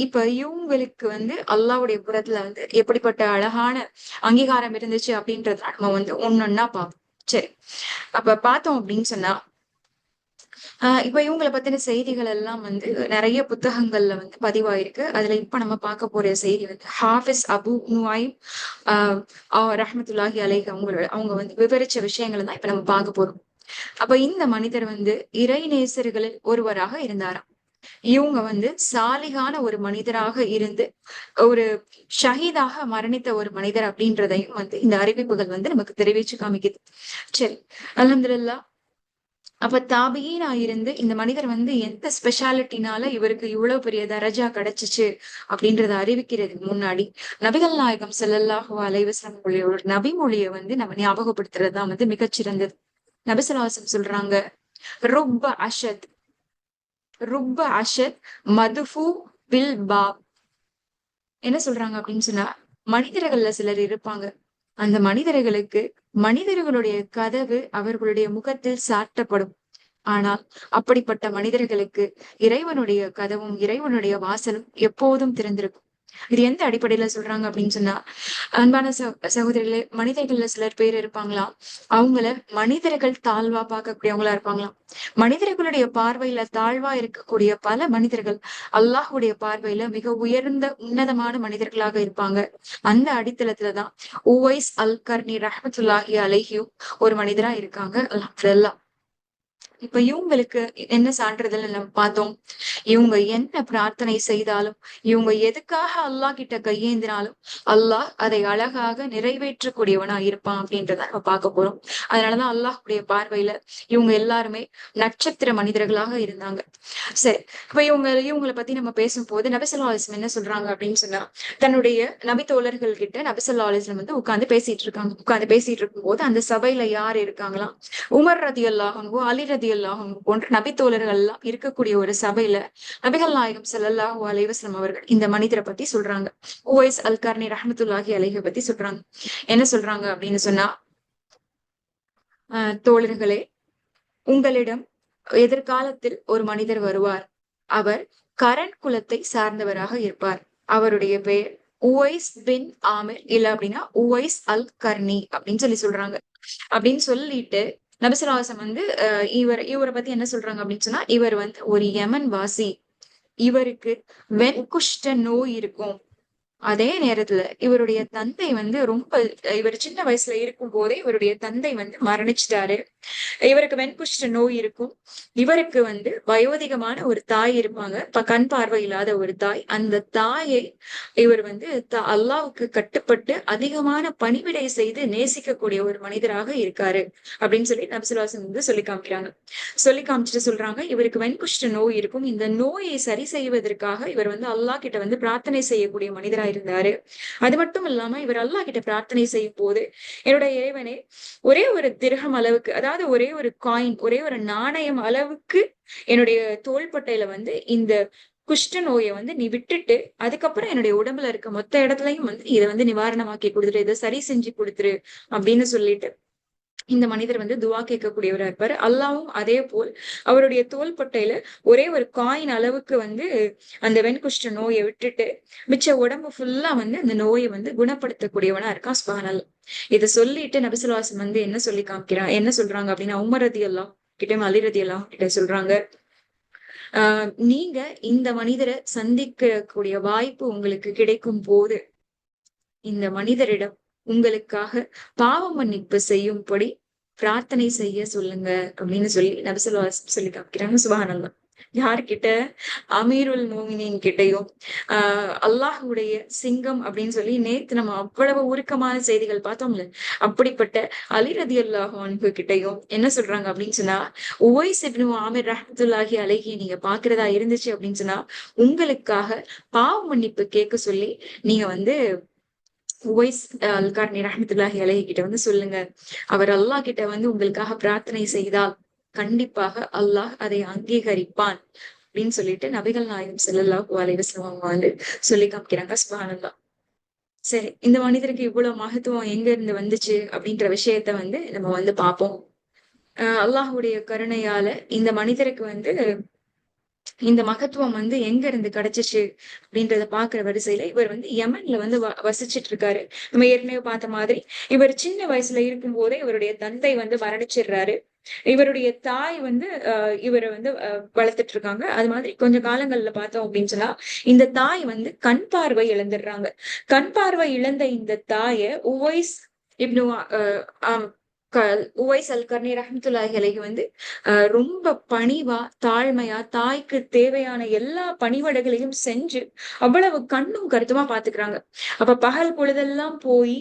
இப்ப இவங்களுக்கு வந்து அல்லாஹ்வுடைய புறத்துல வந்து எப்படிப்பட்ட அழகான அங்கீகாரம் இருந்துச்சு அப்படின்றத நம்ம வந்து ஒன்னொன்னா பார்ப்போம். சரி. அப்ப பார்த்தோம் அப்படின்னு சொன்னா, இப்ப இவங்கள பத்தின செய்திகள் எல்லாம் வந்து நிறைய புத்தகங்கள்ல வந்து பதிவாயிருக்கு. அதுல இப்ப நம்ம பார்க்க போற செய்தி வந்து ஹாஃபிஸ் அபு நுஐம் ரஹ்மத்துல்லாஹி அலைஹி அவங்க வந்து விவரிச்ச விஷயங்களை தான் இப்ப நம்ம பார்க்க போறோம். அப்ப இந்த மனிதர் வந்து இறை நேசர்களில் ஒருவராக இருந்தாராம். இவங்க வந்து சாலிகான ஒரு மனிதராக இருந்து ஒரு ஷஹீதாக மரணித்த ஒரு மனிதர் அப்படின்றதையும் வந்து இந்த அறிவிப்புகள் வந்து நமக்கு தெரிவிச்சு காமிக்குது. சரி, அல்ஹம்துலில்லாஹ். அப்ப தாபியீனா இருந்து இந்த மனிதர் வந்து எந்த ஸ்பெஷாலிட்டினால இவருக்கு இவ்வளவு பெரிய தரஜா கிடைச்சிச்சு அப்படின்றத அறிவிக்கிறதுக்கு முன்னாடி நபிகள் நாயகம் ஸல்லல்லாஹு அலைஹி வஸல்லம் ஒரு நபிமொழியை வந்து நம்ம ஞாபகப்படுத்துறதுதான் வந்து மிகச்சிறந்தது. நபி ஸல்லல்லாஹு அலைஹி வஸல்லம் சொல்றாங்க, ருப்ப அஷத் ருப்ப அஷத் மதுஃபு பில் பாப். என்ன சொல்றாங்க அப்படின்னு சொன்னா, மனிதர்கள்ல சிலர் இருப்பாங்க. அந்த மனிதர்களுக்கு மனிதர்களுடைய கதவு அவர்களுடைய முகத்தில் சாட்டப்படும். ஆனால் அப்படிப்பட்ட மனிதர்களுக்கு இறைவனுடைய கதவும் இறைவனுடைய வாசலும் எப்போதும் திறந்திருக்கும். இது எந்த அடிப்படையில சொல்றாங்க அப்படின்னு சொன்னா, அன்பான சகோதரிகளே, மனிதர்கள்ல சிலர் பேர் இருப்பாங்களாம். அவங்கள மனிதர்கள் தாழ்வா பார்க்கக்கூடியவங்களா இருப்பாங்களாம். மனிதர்களுடைய பார்வையில தாழ்வா இருக்கக்கூடிய பல மனிதர்கள் அல்லாஹுடைய பார்வையில மிக உயர்ந்த உன்னதமான மனிதர்களாக இருப்பாங்க. அந்த அடித்தளத்துலதான் உவைஸ் அல் கர்னி ரஹ்மத்துல்லாஹி அலைஹியும் ஒரு மனிதரா இருக்காங்க. அல்ஹம்துலில்லாஹ். இப்ப இவங்களுக்கு என்ன சான்றிதழ் நம்ம பார்த்தோம். இவங்க என்ன பிரார்த்தனை செய்தாலும், இவங்க எதுக்காக அல்லாஹ் கிட்ட கையேந்தினாலும் அல்லாஹ் அதை அழகாக நிறைவேற்றக்கூடியவனா இருப்பான் அப்படின்றத நம்ம பார்க்க போறோம். அதனாலதான் அல்லாஹ்வுடைய பார்வையில இவங்க எல்லாருமே நட்சத்திர மனிதர்களாக இருந்தாங்க. சரி, இப்ப இவங்களை பத்தி நம்ம பேசும்போது நபி ஸல்லல்லாஹு அலைஹி வஸல்லம் என்ன சொல்றாங்க அப்படின்னு சொன்னா, தன்னுடைய நபி தோழர்கள் கிட்ட நபி ஸல்லல்லாஹு அலைஹி வஸல்லம் வந்து உட்கார்ந்து பேசிட்டு இருக்கும்போது அந்த சபையில யார் இருக்காங்களாம், உமர் ரதியல்லாஹு அன்ஹு, அலி ரதியல்லாஹு அன்ஹு போன்ற நபி தோழர்கள் எல்லாம் இருக்கக்கூடிய ஒரு சபையில நபிகள் நாயகம் ஸல்லல்லாஹு அலைஹி வஸல்லம் அவர்கள் இந்த மனிதரை பத்தி சொல்றாங்க. உவைஸ் அல் கர்னி ரஹ்மத்துல்லாஹி அலைஹி பத்தி சொல்றாங்க. என்ன சொல்றாங்க அப்படின்னு சொன்னா, தோழர்களே, உங்களிடம் எதிர்காலத்தில் ஒரு மனிதர் வருவார். அவர் கரண் குலத்தை சார்ந்தவராக இருப்பார். அவருடைய பெயர் உவைஸ் பின் ஆமிர், இல்ல அப்படின்னா உவைஸ் அல் கர்னி அப்படின்னு சொல்றாங்க. அப்படின்னு சொல்லிட்டு நபி ஸல்லல்லாஹு அலைஹி வஸல்லம் வந்து இவரை பத்தி என்ன சொல்றாங்க அப்படின்னு சொன்னா, இவர் வந்து ஒரு யமன் வாசி. இவருக்கு வெண்குஷ்ட நோய் இருக்கும். அதே நேரத்துல இவருடைய தந்தை வந்து இவர் சின்ன வயசுல இருக்கும் போதே இவருடைய தந்தை வந்து மரணிச்சிட்டாரு. இவருக்கு வெண்குஷ்ட நோய் இருக்கும். இவருக்கு வந்து வயோதிகமான ஒரு தாய் இருப்பாங்க. கண் பார்வை இல்லாத ஒரு தாய். அந்த தாயை இவர் வந்து அல்லாஹ்வுக்கு கட்டுப்பட்டு அதிகமான பணிவிடை செய்து நேசிக்கக்கூடிய ஒரு மனிதராக இருக்காரு அப்படின்னு சொல்லி நபி ஸல்லல்லாஹு அலைஹி வஸல்லம் வந்து சொல்லி காமிச்சிட்டு சொல்றாங்க, இவருக்கு வெண்குஷ்ட நோய் இருக்கும். இந்த நோயை சரி செய்வதற்காக இவர் வந்து அல்லாஹ் கிட்ட வந்து பிரார்த்தனை செய்யக்கூடிய மனிதரா இருந்தாரு. அது மட்டும் இல்லாம இவர் அல்லாஹ் கிட்ட பிரார்த்தனை செய்யும் போது, என்னுடைய இறைவனே, ஒரே ஒரு திர்ஹம் அளவுக்கு, அதாவது ஒரே ஒரு காயின், ஒரே ஒரு நாணயம் அளவுக்கு என்னுடைய தோள்பட்டையில வந்து இந்த குஷ்ட நோயை வந்து நீ விட்டுட்டு அதுக்கப்புறம் என்னுடைய உடம்புல இருக்க மொத்த இடத்துலயும் வந்து இதை வந்து நிவாரணமாக்கி கொடுத்துரு, இதை சரி செஞ்சு கொடுத்துரு அப்படின்னு சொல்லிட்டு இந்த மனிதர் வந்து துவா கேட்கக்கூடியவரா இருப்பாரு. அல்லாவும் அதே போல் அவருடைய தோள்பட்டையில ஒரே ஒரு காயின் அளவுக்கு வந்து அந்த வெண்குஷ்ட நோயை விட்டுட்டு மிச்ச உடம்பு ஃபுல்லா வந்து அந்த நோயை வந்து குணப்படுத்தக்கூடியவனா இருக்கான். சுப்ஹானல்லாஹ். இதை சொல்லிட்டு நபி ஸல்லல்லாஹு அலைஹி வஸல்லம் வந்து என்ன சொல்றாங்க அப்படின்னா, உமர் ரலியல்லாஹு கிட்ட, அலி ரலியல்லாஹு கிட்ட சொல்றாங்க, நீங்க இந்த மனிதரை சந்திக்கக்கூடிய வாய்ப்பு உங்களுக்கு கிடைக்கும் போது இந்த மனிதரிடம் உங்களுக்காக பாவ மன்னிப்பு செய்யும்படி பிரார்த்தனை செய்ய சொல்லுங்க அப்படின்னு சொல்லி நபி ஸல்லல்லாஹு அலைஹி வஸல்லம் சொல்லி காமிக்கிறாங்க. சுப்ஹானல்லாஹ். யார்கிட்ட? அமீருல் மோமினின் கிட்டையும், அல்லாஹுடைய சிங்கம் அப்படின்னு சொல்லி நேத்து நம்ம அவ்வளவு உருக்கமான செய்திகள் பார்த்தோம்ல, அப்படிப்பட்ட அலி ரலியல்லாஹு அன்ஹு கிட்டையும் என்ன சொல்றாங்க அப்படின்னு சொன்னா, உவைஸ் இப்னு ஆமிர் ரஹ்மத்துல்லாஹி அலைஹி நீங்க பாக்குறதா இருந்துச்சு அப்படின்னு சொன்னா, உங்களுக்காக பாவ மன்னிப்பு கேட்க சொல்லி நீங்க வந்து உவைஸ் அல் கர்னி ரஹ்மத்துல்லாஹி அலைஹி கிட்ட வந்து சொல்லுங்க. அவர் அல்லாஹ் கிட்ட வந்து உங்களுக்காக பிரார்த்தனை செய்தால் கண்டிப்பாக அல்லாஹ் அதை அங்கீகரிப்பான் அப்படின்னு சொல்லிட்டு நபிகள் நாயகம் ஸல்லல்லாஹு அலைஹி வஸல்லம் அவங்க வந்து சொல்லி காமிக்கிறாங்க. சுப்ஹானல்லாஹ். சரி, இந்த மனிதருக்கு இவ்வளவு மகத்துவம் எங்க இருந்து வந்துச்சு அப்படின்ற விஷயத்த வந்து நம்ம வந்து பார்ப்போம். அல்லாஹுடைய கருணையால இந்த மனிதருக்கு வந்து இந்த மகத்துவம் வந்து எங்க இருந்து கிடைச்சிச்சு அப்படின்றத பாக்குற வரிசையில இவர் வந்து யமன்ல வந்து வசிச்சிட்டு இருக்காரு. நம்ம ஏற்கனவே பார்த்த மாதிரி இவர் சின்ன வயசுல இருக்கும் போதே இவருடைய தந்தை வந்து மரணிச்சிடுறாரு. இவருடைய தாய் வந்து இவரை வந்து வளர்த்துட்டு இருக்காங்க. அது மாதிரி கொஞ்ச காலங்கள்ல பார்த்தோம் அப்படின்னு சொன்னா இந்த தாய் வந்து கண் பார்வை இழந்துடுறாங்க. கண் பார்வை இழந்த இந்த தாய உவைஸ் இப்னு உவைஸ் அல் கர்னி ரஹ்மத்துல்லாஹி அலைஹி வந்து ரொம்ப பணிவா தாழ்மையா தாய்க்கு தேவையான எல்லா பணிவடைகளையும் செஞ்சு அவ்வளவு கண்ணும் கருத்துமா பாத்துக்கிறாங்க. அப்ப பகல் பொழுதெல்லாம் போய்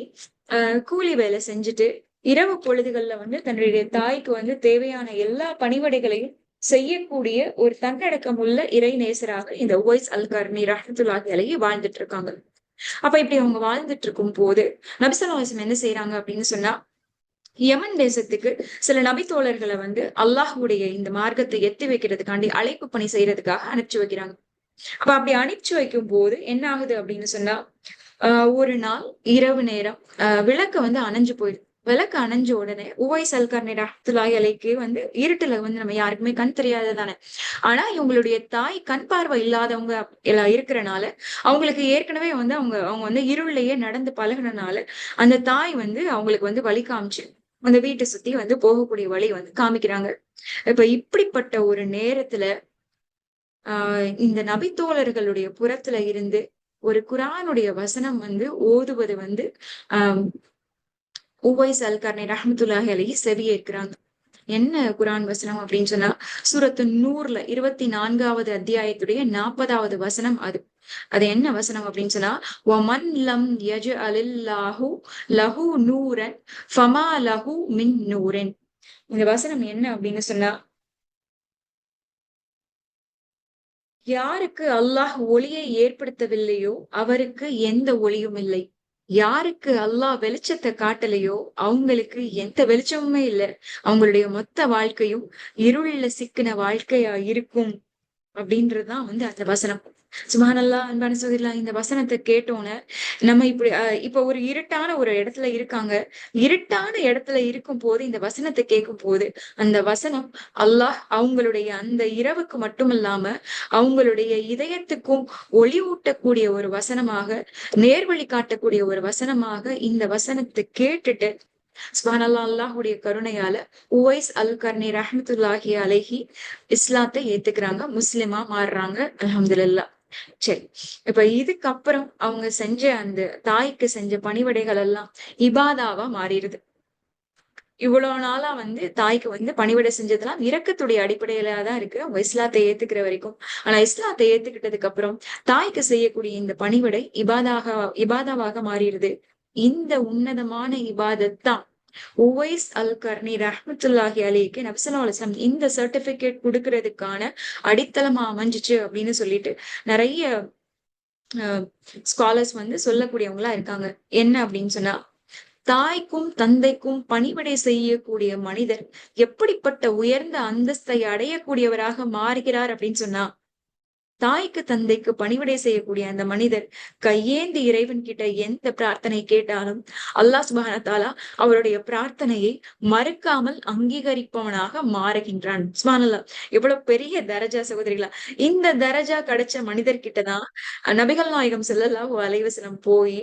கூலி வேலை செஞ்சுட்டு இரவு பொழுதுகள்ல வந்து தன்னுடைய தாய்க்கு வந்து தேவையான எல்லா பணிவடைகளையும் செய்யக்கூடிய ஒரு தன்னடக்கம் உள்ள இறை நேசராக இந்த உவைஸ் அல் கர்னி ரஹ்மத்துல்லாஹி அலைஹி வாழ்ந்துட்டு இருக்காங்க. அப்ப இப்படி அவங்க வாழ்ந்துட்டு இருக்கும் போது நபி ஸல்லல்லாஹு அலைஹி வஸல்லம் என்ன செய்யறாங்க அப்படின்னு சொன்னா, யமன் தேசத்துக்கு சில நபி தோழர்களை வந்து அல்லாஹ்வுடைய இந்த மார்க்கத்தை எத்தி வைக்கிறதுக்காண்டி அழைப்பு பணி செய்யறதுக்காக அனுப்பிச்சு வைக்கிறாங்க. அப்ப அப்படி அனுப்பிச்சு வைக்கும் போது என்ன ஆகுது அப்படின்னு சொன்னா, ஒரு நாள் இரவு நேரம் விளக்கு வந்து அணைஞ்சு போயிடுது. விளக்கு அணைஞ்ச உடனே உவைஸ் அல் கர்னி ரஹ்மத்துல்லாஹி அலைஹி வந்து இருட்டுல வந்து நம்ம யாருக்குமே கண் தெரியாது தானே. ஆனா இவங்களுடைய தாய் கண் பார்வை இல்லாதவங்க எல்லாம் இருக்கிறனால அவங்களுக்கு ஏற்கனவே வந்து அவங்க அவங்க வந்து இருள்லயே நடந்து பழகுனனால அந்த தாய் வந்து அவங்களுக்கு வந்து வழி காமிச்சு அந்த வீட்டை சுத்தி வந்து போகக்கூடிய வழி வந்து காமிக்கிறாங்க. இப்ப இப்படிப்பட்ட ஒரு நேரத்துல இந்த நபித்தோழர்களுடைய புறத்துல இருந்து ஒரு குரானுடைய வசனம் வந்து ஓதுவது வந்து ஆஹ் உவைஸ் அல் கர்னி ரஹ்மத்துல்லாஹி அலைஹி செவியேற்கிறாங்க. என்ன குரான் வசனம் அப்படின்னு சொன்னா, சூரத்து நூர்ல 24வது அத்தியாயத்துடைய 40வது வசனம் அது. அது என்ன வசனம் அப்படின்னு சொன்னா, ஒமன் லம் யஜ்அலில்லாஹு லஹு நூரன் ஃபமா லஹு மின் நூரின். இந்த வசனம் என்ன அப்படின்னு சொன்னா, யாருக்கு அல்லாஹ் ஒளியை ஏற்படுத்தவில்லையோ அவருக்கு எந்த ஒளியும் இல்லை. யாருக்கு அல்லாஹ் வெளிச்சத்தை காட்டலையோ அவங்களுக்கு எந்த வெளிச்சமுமே இல்லை. அவங்களுடைய மொத்த வாழ்க்கையும் இருள்ல சிக்கின வாழ்க்கையா இருக்கும் அப்படின்றதுதான் வந்து அந்த வசனம். சுப்ஹானல்லாஹ். அன்பான சகோதரிகளா, இந்த வசனத்தை கேட்டோன்னே நம்ம இப்படி இப்ப ஒரு இருட்டான ஒரு இடத்துல இருக்காங்க. இருட்டான இடத்துல இருக்கும் போது இந்த வசனத்தை கேட்கும் போது அந்த வசனம் அல்லாஹ் அவங்களுடைய அந்த இரவுக்கு மட்டுமில்லாம அவங்களுடைய இதயத்துக்கும் ஒளி ஊட்டக்கூடிய ஒரு வசனமாக, நேர்வழி காட்டக்கூடிய ஒரு வசனமாக இந்த வசனத்தை கேட்டுட்டு சுப்ஹானல்லாஹ் அல்லாஹ்வுடைய கருணையால உவைஸ் அல் கர்னி ரஹ்மத்துல்லாஹி அலைஹி இஸ்லாத்தை ஏத்துக்கிறாங்க, முஸ்லிமா மாறுறாங்க. அல்ஹம்துலில்லாஹ். சரி, இப்ப இதுக்கப்புறம் அவங்க செஞ்ச அந்த தாய்க்கு செஞ்ச பணிவிடைகள் எல்லாம் இபாதாவா மாறிடுது. இவ்வளவு நாளா வந்து தாய்க்கு வந்து பணிவிடை செஞ்சதெல்லாம் இரக்கத்துடைய அடிப்படையில தான் இருக்கு அவங்க இஸ்லாத்தை ஏத்துக்கிற வரைக்கும். ஆனா இஸ்லாத்தை ஏத்துக்கிட்டதுக்கு அப்புறம் தாய்க்கு செய்யக்கூடிய இந்த பணிவிடை இபாதாவாக மாறிடுது. இந்த உன்னதமான இபாதத் தான் உவைஸ் அல் கர்னி ரஹ்மத்துல்லாஹி அலைஹிக்கு நபி ஸல்லல்லாஹு அலைஹி வஸல்லம் இந்த சர்டிபிகேட் கொடுக்கறதுக்கான அடித்தளமா அமைஞ்சிச்சு அப்படின்னு சொல்லிட்டு நிறைய ஸ்காலர்ஸ் வந்து சொல்லக்கூடியவங்களா இருக்காங்க. என்ன அப்படின்னு சொன்னா, தாய்க்கும் தந்தைக்கும் பணிவிடை செய்யக்கூடிய மனிதர் எப்படிப்பட்ட உயர்ந்த அந்தஸ்தை அடையக்கூடியவராக மாறுகிறார் அப்படின்னு சொன்னா, தாய்க்கு தந்தைக்கு பணிவிடை செய்யக்கூடிய அந்த மனிதர் கையேந்தி இறைவன் கிட்ட எந்த பிரார்த்தனை கேட்டாலும் அல்லாஹ் சுப்ஹானஹு வ தஆலா அவருடைய பிரார்த்தனையை மறுக்காமல் அங்கீகரிப்பவனாக மாறுகின்றான். சுப்ஹானல்லாஹ். எவ்வளவு பெரிய தரஜா சகோதரிகளா. இந்த தரஜா கிடைச்ச மனிதர்கிட்டதான் நபிகள் நாயகம் ஸல்லல்லாஹு அலைஹி வஸல்லம் போய்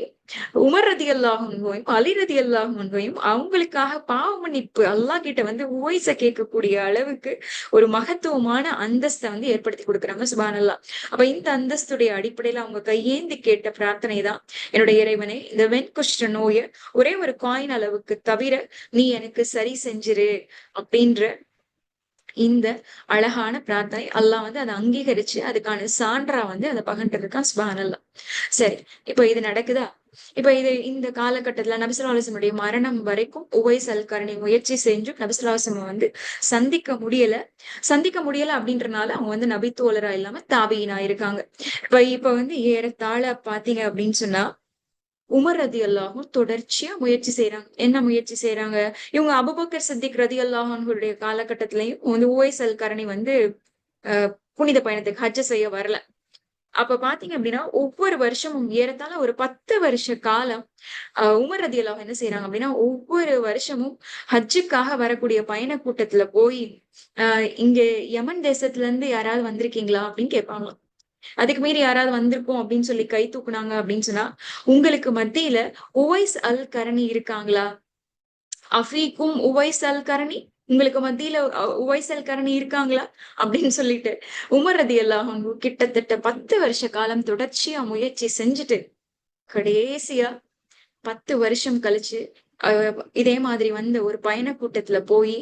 உமர் ரதியல்லாஹு அன்ஹுவையும் அலி ரதியல்லாஹு அன்ஹுவையும் அவங்களுக்காக பாவ மன்னிப்பு அல்லாஹ் கிட்ட வந்து உவைஸ கேட்கக்கூடிய அளவுக்கு ஒரு மகத்துவமான அந்தஸ்தை வந்து ஏற்படுத்தி கொடுக்குறாங்க. சுப்ஹானல்லாஹ். அப்ப இந்த அந்தஸ்துடைய அடிப்படையில அவங்க கையேந்தி கேட்ட பிரார்த்தனை தான், என்னுடைய இறைவனே இந்த வெண்குஷ்ட நோய ஒரே ஒரு காயின் அளவுக்கு தவிர நீ எனக்கு சரி செஞ்சிரு அப்படின்ற இந்த அழகான பிரார்த்தனை அல்லாஹ் வந்து அதை அங்கீகரிச்சு அதுக்கான சான்றா வந்து அதை பகிர்ந்து இருக்கான். சுப்ஹானல்லாஹ். சரி, இப்ப இது நடக்குதா? இப்ப இது இந்த காலகட்டத்துல நபி ஸல்லல்லாஹு அலைஹி வஸல்லம் மரணம் வரைக்கும் உவைஸ் அல் கர்னி முயற்சி செஞ்சும் நபி ஸல்லல்லாஹு அலைஹி வஸல்லம் வந்து சந்திக்க முடியல அப்படின்றனால அவங்க வந்து நபி தோழரா இல்லாம தாபியினா இருக்காங்க. இப்ப வந்து ஏறத்தாழ பாத்தீங்க அப்படின்னு சொன்னா உமர் ரதியல்லாஹு தொடர்ச்சியா முயற்சி செய்யறாங்க. என்ன முயற்சி செய்யறாங்க? இவங்க அபூபக்கர் சித்திக் ரதியல்லாஹுடைய காலகட்டத்திலயும் வந்து உவைஸ் அல் கர்னி வந்து புனித பயணத்துக்கு ஹஜ் செய்ய வரல. அப்ப பாத்தீங்க அப்படின்னா ஒவ்வொரு வருஷமும் ஏறத்தாழ ஒரு 10 வருஷ காலம் உமர் ரதியல்லாஹு என்ன செய்யறாங்க அப்படின்னா ஒவ்வொரு வருஷமும் ஹஜ்ஜுக்காக வரக்கூடிய பயண கூட்டத்துல போய் இங்க யமன் தேசத்துல இருந்து யாராவது வந்திருக்கீங்களா அப்படின்னு கேட்பாங்களாம். அதுக்கு மீறி யாராவது வந்திருக்கோம் அப்படின்னு சொல்லி கை தூக்குனாங்க அப்படின்னு சொன்னா, உங்களுக்கு மத்தியில உவைஸ் அல் கர்னி இருக்காங்களா? அஃபீக்கும் உவைஸ் அல் கர்னி, உங்களுக்கு மத்தியில உவைஸ் அல் கர்னி இருக்காங்களா அப்படின்னு சொல்லிட்டு உமர் ரலியல்லாஹு அன்ஹு கிட்டத்தட்ட 10 வருஷ காலம் தொடர்ச்சியா முயற்சி செஞ்சுட்டு கடைசியா 10 வருஷம் கழிச்சு இதே மாதிரி வந்து ஒரு பயண கூட்டத்துல போய்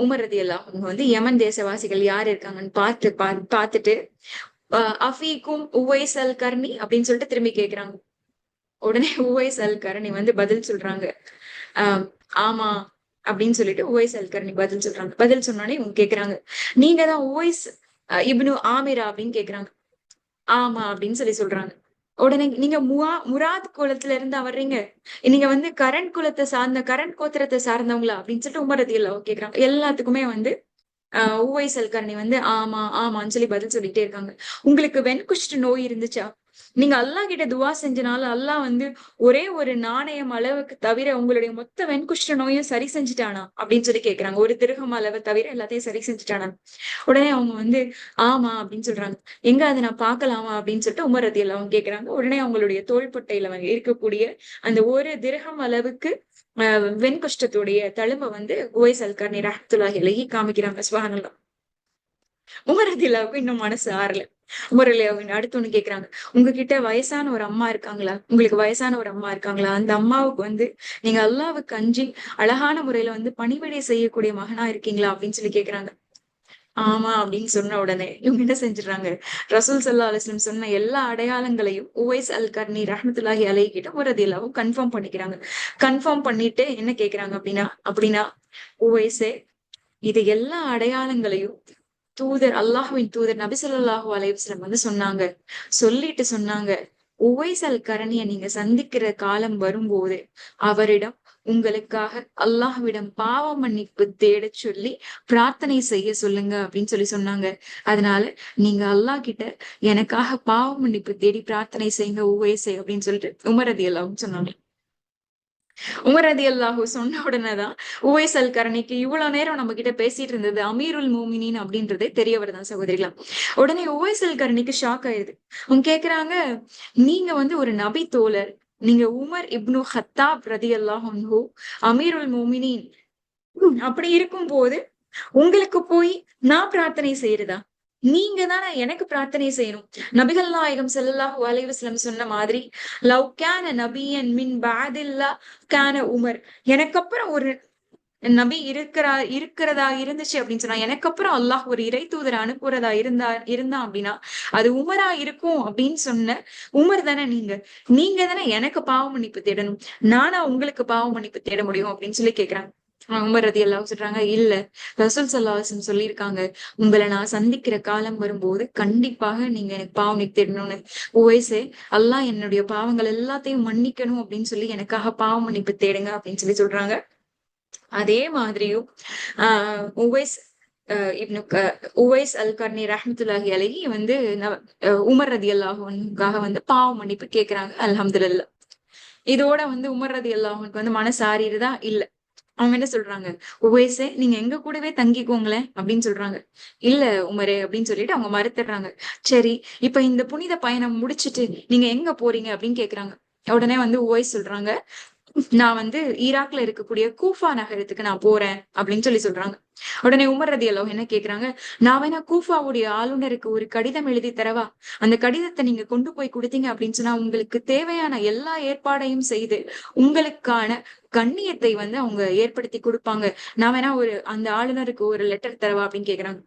உமர் ரலியல்லாஹு அன்ஹு வந்து யமன் தேசவாசிகள் யார் இருக்காங்கன்னு பார்த்துட்டு அஃபீக்கும் உவைஸ் அல் கர்னி அப்படின்னு சொல்லிட்டு திரும்பி கேக்குறாங்க. உடனே உவைஸ் அல் கர்னி வந்து பதில் சொல்றாங்க, ஆஹ் ஆமா அப்படின்னு சொல்லிட்டு உவைஸ் அல் கர்னி பதில் சொல்றாங்க. பதில் சொன்னோடனே இவங்க கேக்குறாங்க, நீங்க தான் உவைஸ் இப்னு ஆமிரா அப்படின்னு கேக்குறாங்க. ஆமா அப்படின்னு சொல்றாங்க. உடனே நீங்க முராத் குலத்துல இருந்து வர்றீங்க, நீங்க வந்து கரண் கோத்திரத்தை சார்ந்தவங்களா அப்படின்னு சொல்லிட்டு உமர் ரலியல்லாஹு கேக்குறாங்க. எல்லாத்துக்குமே வந்து உவைஸ் அல் கர்னி வந்து ஆமா ஆமான்னு சொல்லி பதில் சொல்லிட்டே இருக்காங்க. உங்களுக்கு வெண்குஷ்ட நோய் இருந்துச்சா? நீங்க அல்லாஹ் கிட்ட துவா செஞ்சனால அல்லாஹ் வந்து ஒரே ஒரு நாணயம் அளவுக்கு தவிர உங்களுடைய மொத்த வெண்குஷ்ட நோயும் சரி செஞ்சுட்டானா அப்படின்னு சொல்லி கேக்குறாங்க. ஒரு திருகம் அளவை தவிர எல்லாத்தையும் சரி செஞ்சுட்டானா? உடனே அவங்க வந்து ஆமா அப்படின்னு சொல்றாங்க. எங்க அதை நான் பார்க்கலாமா அப்படின்னு சொல்லிட்டு உமர் ரலியல்லாஹு அவங்க கேக்குறாங்க. உடனே அவங்களுடைய தோள்பட்டையில வந்து இருக்கக்கூடிய அந்த ஒரு திரகம் அளவுக்கு வெண்குஷ்டத்துடைய தழும்ப வந்து உவைஸ் அல் கர்னி ரஹ்மத்துல்லாஹி அலைஹி காமிக்கிறாங்க. சுப்ஹானல்லாஹ். உமர் ரலியல்லாஹுக்கு இன்னும் மனசு ஆறல. உமர் ரலியல்லாஹு அடுத்து ஒண்ணு கேக்குறாங்க, உங்ககிட்ட வயசான ஒரு அம்மா இருக்காங்களா? உங்களுக்கு வயசான ஒரு அம்மா இருக்காங்களா? அந்த அம்மாவுக்கு வந்து நீங்க அல்லாஹ்வுக்கு அஞ்சி அழகான முறையில வந்து பணிவிடை செய்யக்கூடிய மகனா இருக்கீங்களா அப்படின்னு சொல்லி கேக்குறாங்க. ஆமா அப்படின்னு சொன்ன உடனே இவங்க என்ன செஞ்சுறாங்க, ரசூல் ஸல்லல்லாஹு அலைஹி வஸல்லம் சொன்ன எல்லா அடையாளங்களையும் உவைஸ் அல் கர்னி ரஹ்மத்துல்லாஹி அலைஹி கிட்ட உமர் ரலியல்லாஹு கன்ஃபார்ம் பண்ணிக்கிறாங்க. கன்ஃபார்ம் பண்ணிட்டு என்ன கேக்குறாங்க அப்படின்னா உவைஸே, இது எல்லா அடையாளங்களையும் அல்லாஹ்வின் தூதர் நபி ஸல்லல்லாஹு அலைஹி வஸல்லம் வந்து சொன்னாங்க. சொல்லிட்டு சொன்னாங்க, உவைஸ் அல் கரணிய நீங்க சந்திக்கிற காலம் வரும்போது அவரிடம் உங்களுக்காக அல்லாஹ்விடம் பாவ மன்னிப்பு தேடச் சொல்லி பிரார்த்தனை செய்ய சொல்லுங்க அப்படின்னு சொன்னாங்க. அதனால நீங்க அல்லாஹ் கிட்ட எனக்காக பாவ மன்னிப்பு தேடி பிரார்த்தனை செய்யுங்க உவைஸே அப்படின்னு சொல்லிட்டு உமர் ரலியல்லாஹு சொன்னாங்க. உமர் ரலியல்லாஹு சொன்ன உடனேதான் உவைஸ் அல் கரணிக்கு இவ்வளவு நேரம் நம்ம கிட்ட பேசிட்டு இருந்தது அமீருல் மோமினின் அப்படின்றதே தெரிய வருதான் சகோதரிகளா. உடனே உவைஸ் அல் கரணிக்கு ஷாக் ஆயிருது. அவங்க கேக்குறாங்க, நீங்க வந்து ஒரு நபி தோழர், நீங்க உமர் இப்னு ஹத்தாப் ரலியல்லாஹு அன்ஹு அமீருல் மோமினின், அப்படி இருக்கும் போது உங்களுக்கு போய் நான் பிரார்த்தனை செய்யறதா? நீங்க தானே எனக்கு பிரார்த்தனை செய்யணும். நபிகள் நாயகம் ஸல்லல்லாஹு அலைஹி வஸல்லம் சொன்ன மாதிரி, லவ் கான நபியன் மின் பஅதில்லா கான உமர். எனக்கு அப்புறம் ஒரு நபி இருக்கிறதா இருந்துச்சு அப்படின்னு சொன்னா, எனக்கு அப்புறம் அல்லாஹ் ஒரு இறை தூதரை அனுப்புறதா இருந்தான் அப்படின்னா அது உமரா இருக்கும் அப்படின்னு சொன்ன உமர் தானே நீங்க. நீங்க தானே எனக்கு பாவ மன்னிப்பு தேடணும். நானா உங்களுக்கு பாவ மன்னிப்பு தேட முடியும் அப்படின்னு சொல்லி கேக்குறாங்க. உமர் ரலியல்லாஹு சொல்றாங்க, இல்ல, ரசூல் ஸல்லல்லாஹு அலைஹி வஸல்லம் சொல்லியிருக்காங்க, உங்களை நான் சந்திக்கிற காலம் வரும்போது கண்டிப்பாக நீங்க எனக்கு பாவம் மன்னிப்பு தேடணும்னு. உவைஸே, அல்லாஹ் என்னுடைய பாவங்கள் எல்லாத்தையும் மன்னிக்கணும் அப்படின்னு சொல்லி எனக்காக பாவ மன்னிப்பு தேடுங்க அப்படின்னு சொல்றாங்க. அதே மாதிரியும் உவைஸ் இப்னு உவைஸ் அல் கர்னி ரஹ்மத்துல்லாஹி அலைஹி வந்து உமர் ரலியல்லாஹு அன்ஹுக்காக வந்து பாவ மன்னிப்பு கேக்குறாங்க. அல்ஹம்துலில்லாஹ். இதோட வந்து உமர் ரலியல்லாஹுக்கு வந்து மனசு ஆறிடுதா? இல்ல. அவங்க என்ன சொல்றாங்க, உவைஸே நீங்க எங்க கூடவே தங்கிக்கோங்களேன் அப்படின்னு சொல்றாங்க. இல்ல உமரே அப்படின்னு சொல்லிட்டு அவங்க மறுத்துடுறாங்க. சரி, இப்ப இந்த புனித பயணம் முடிச்சிட்டு நீங்க எங்க போறீங்க அப்படின்னு கேக்குறாங்க. உடனே வந்து உவைஸ் சொல்றாங்க, நான் வந்து ஈராக்ல இருக்கக்கூடிய கூஃபா நகரத்துக்கு நான் போறேன் அப்படின்னு சொல்றாங்க. உடனே உமர் ரலியல்லாஹு என்ன கேக்குறாங்க, நான் வேணா கூஃபாவுடைய ஆளுநருக்கு ஒரு கடிதம் எழுதி தரவா? அந்த கடிதத்தை நீங்க கொண்டு போய் கொடுத்தீங்க அப்படின்னு சொன்னா உங்களுக்கு தேவையான எல்லா ஏற்பாடையும் செய்து உங்களுக்கான கண்ணியத்தை வந்து அவங்க ஏற்படுத்தி கொடுப்பாங்க. நான் வேணா அந்த ஆளுநருக்கு ஒரு லெட்டர் தரவா அப்படின்னு கேக்குறாங்க.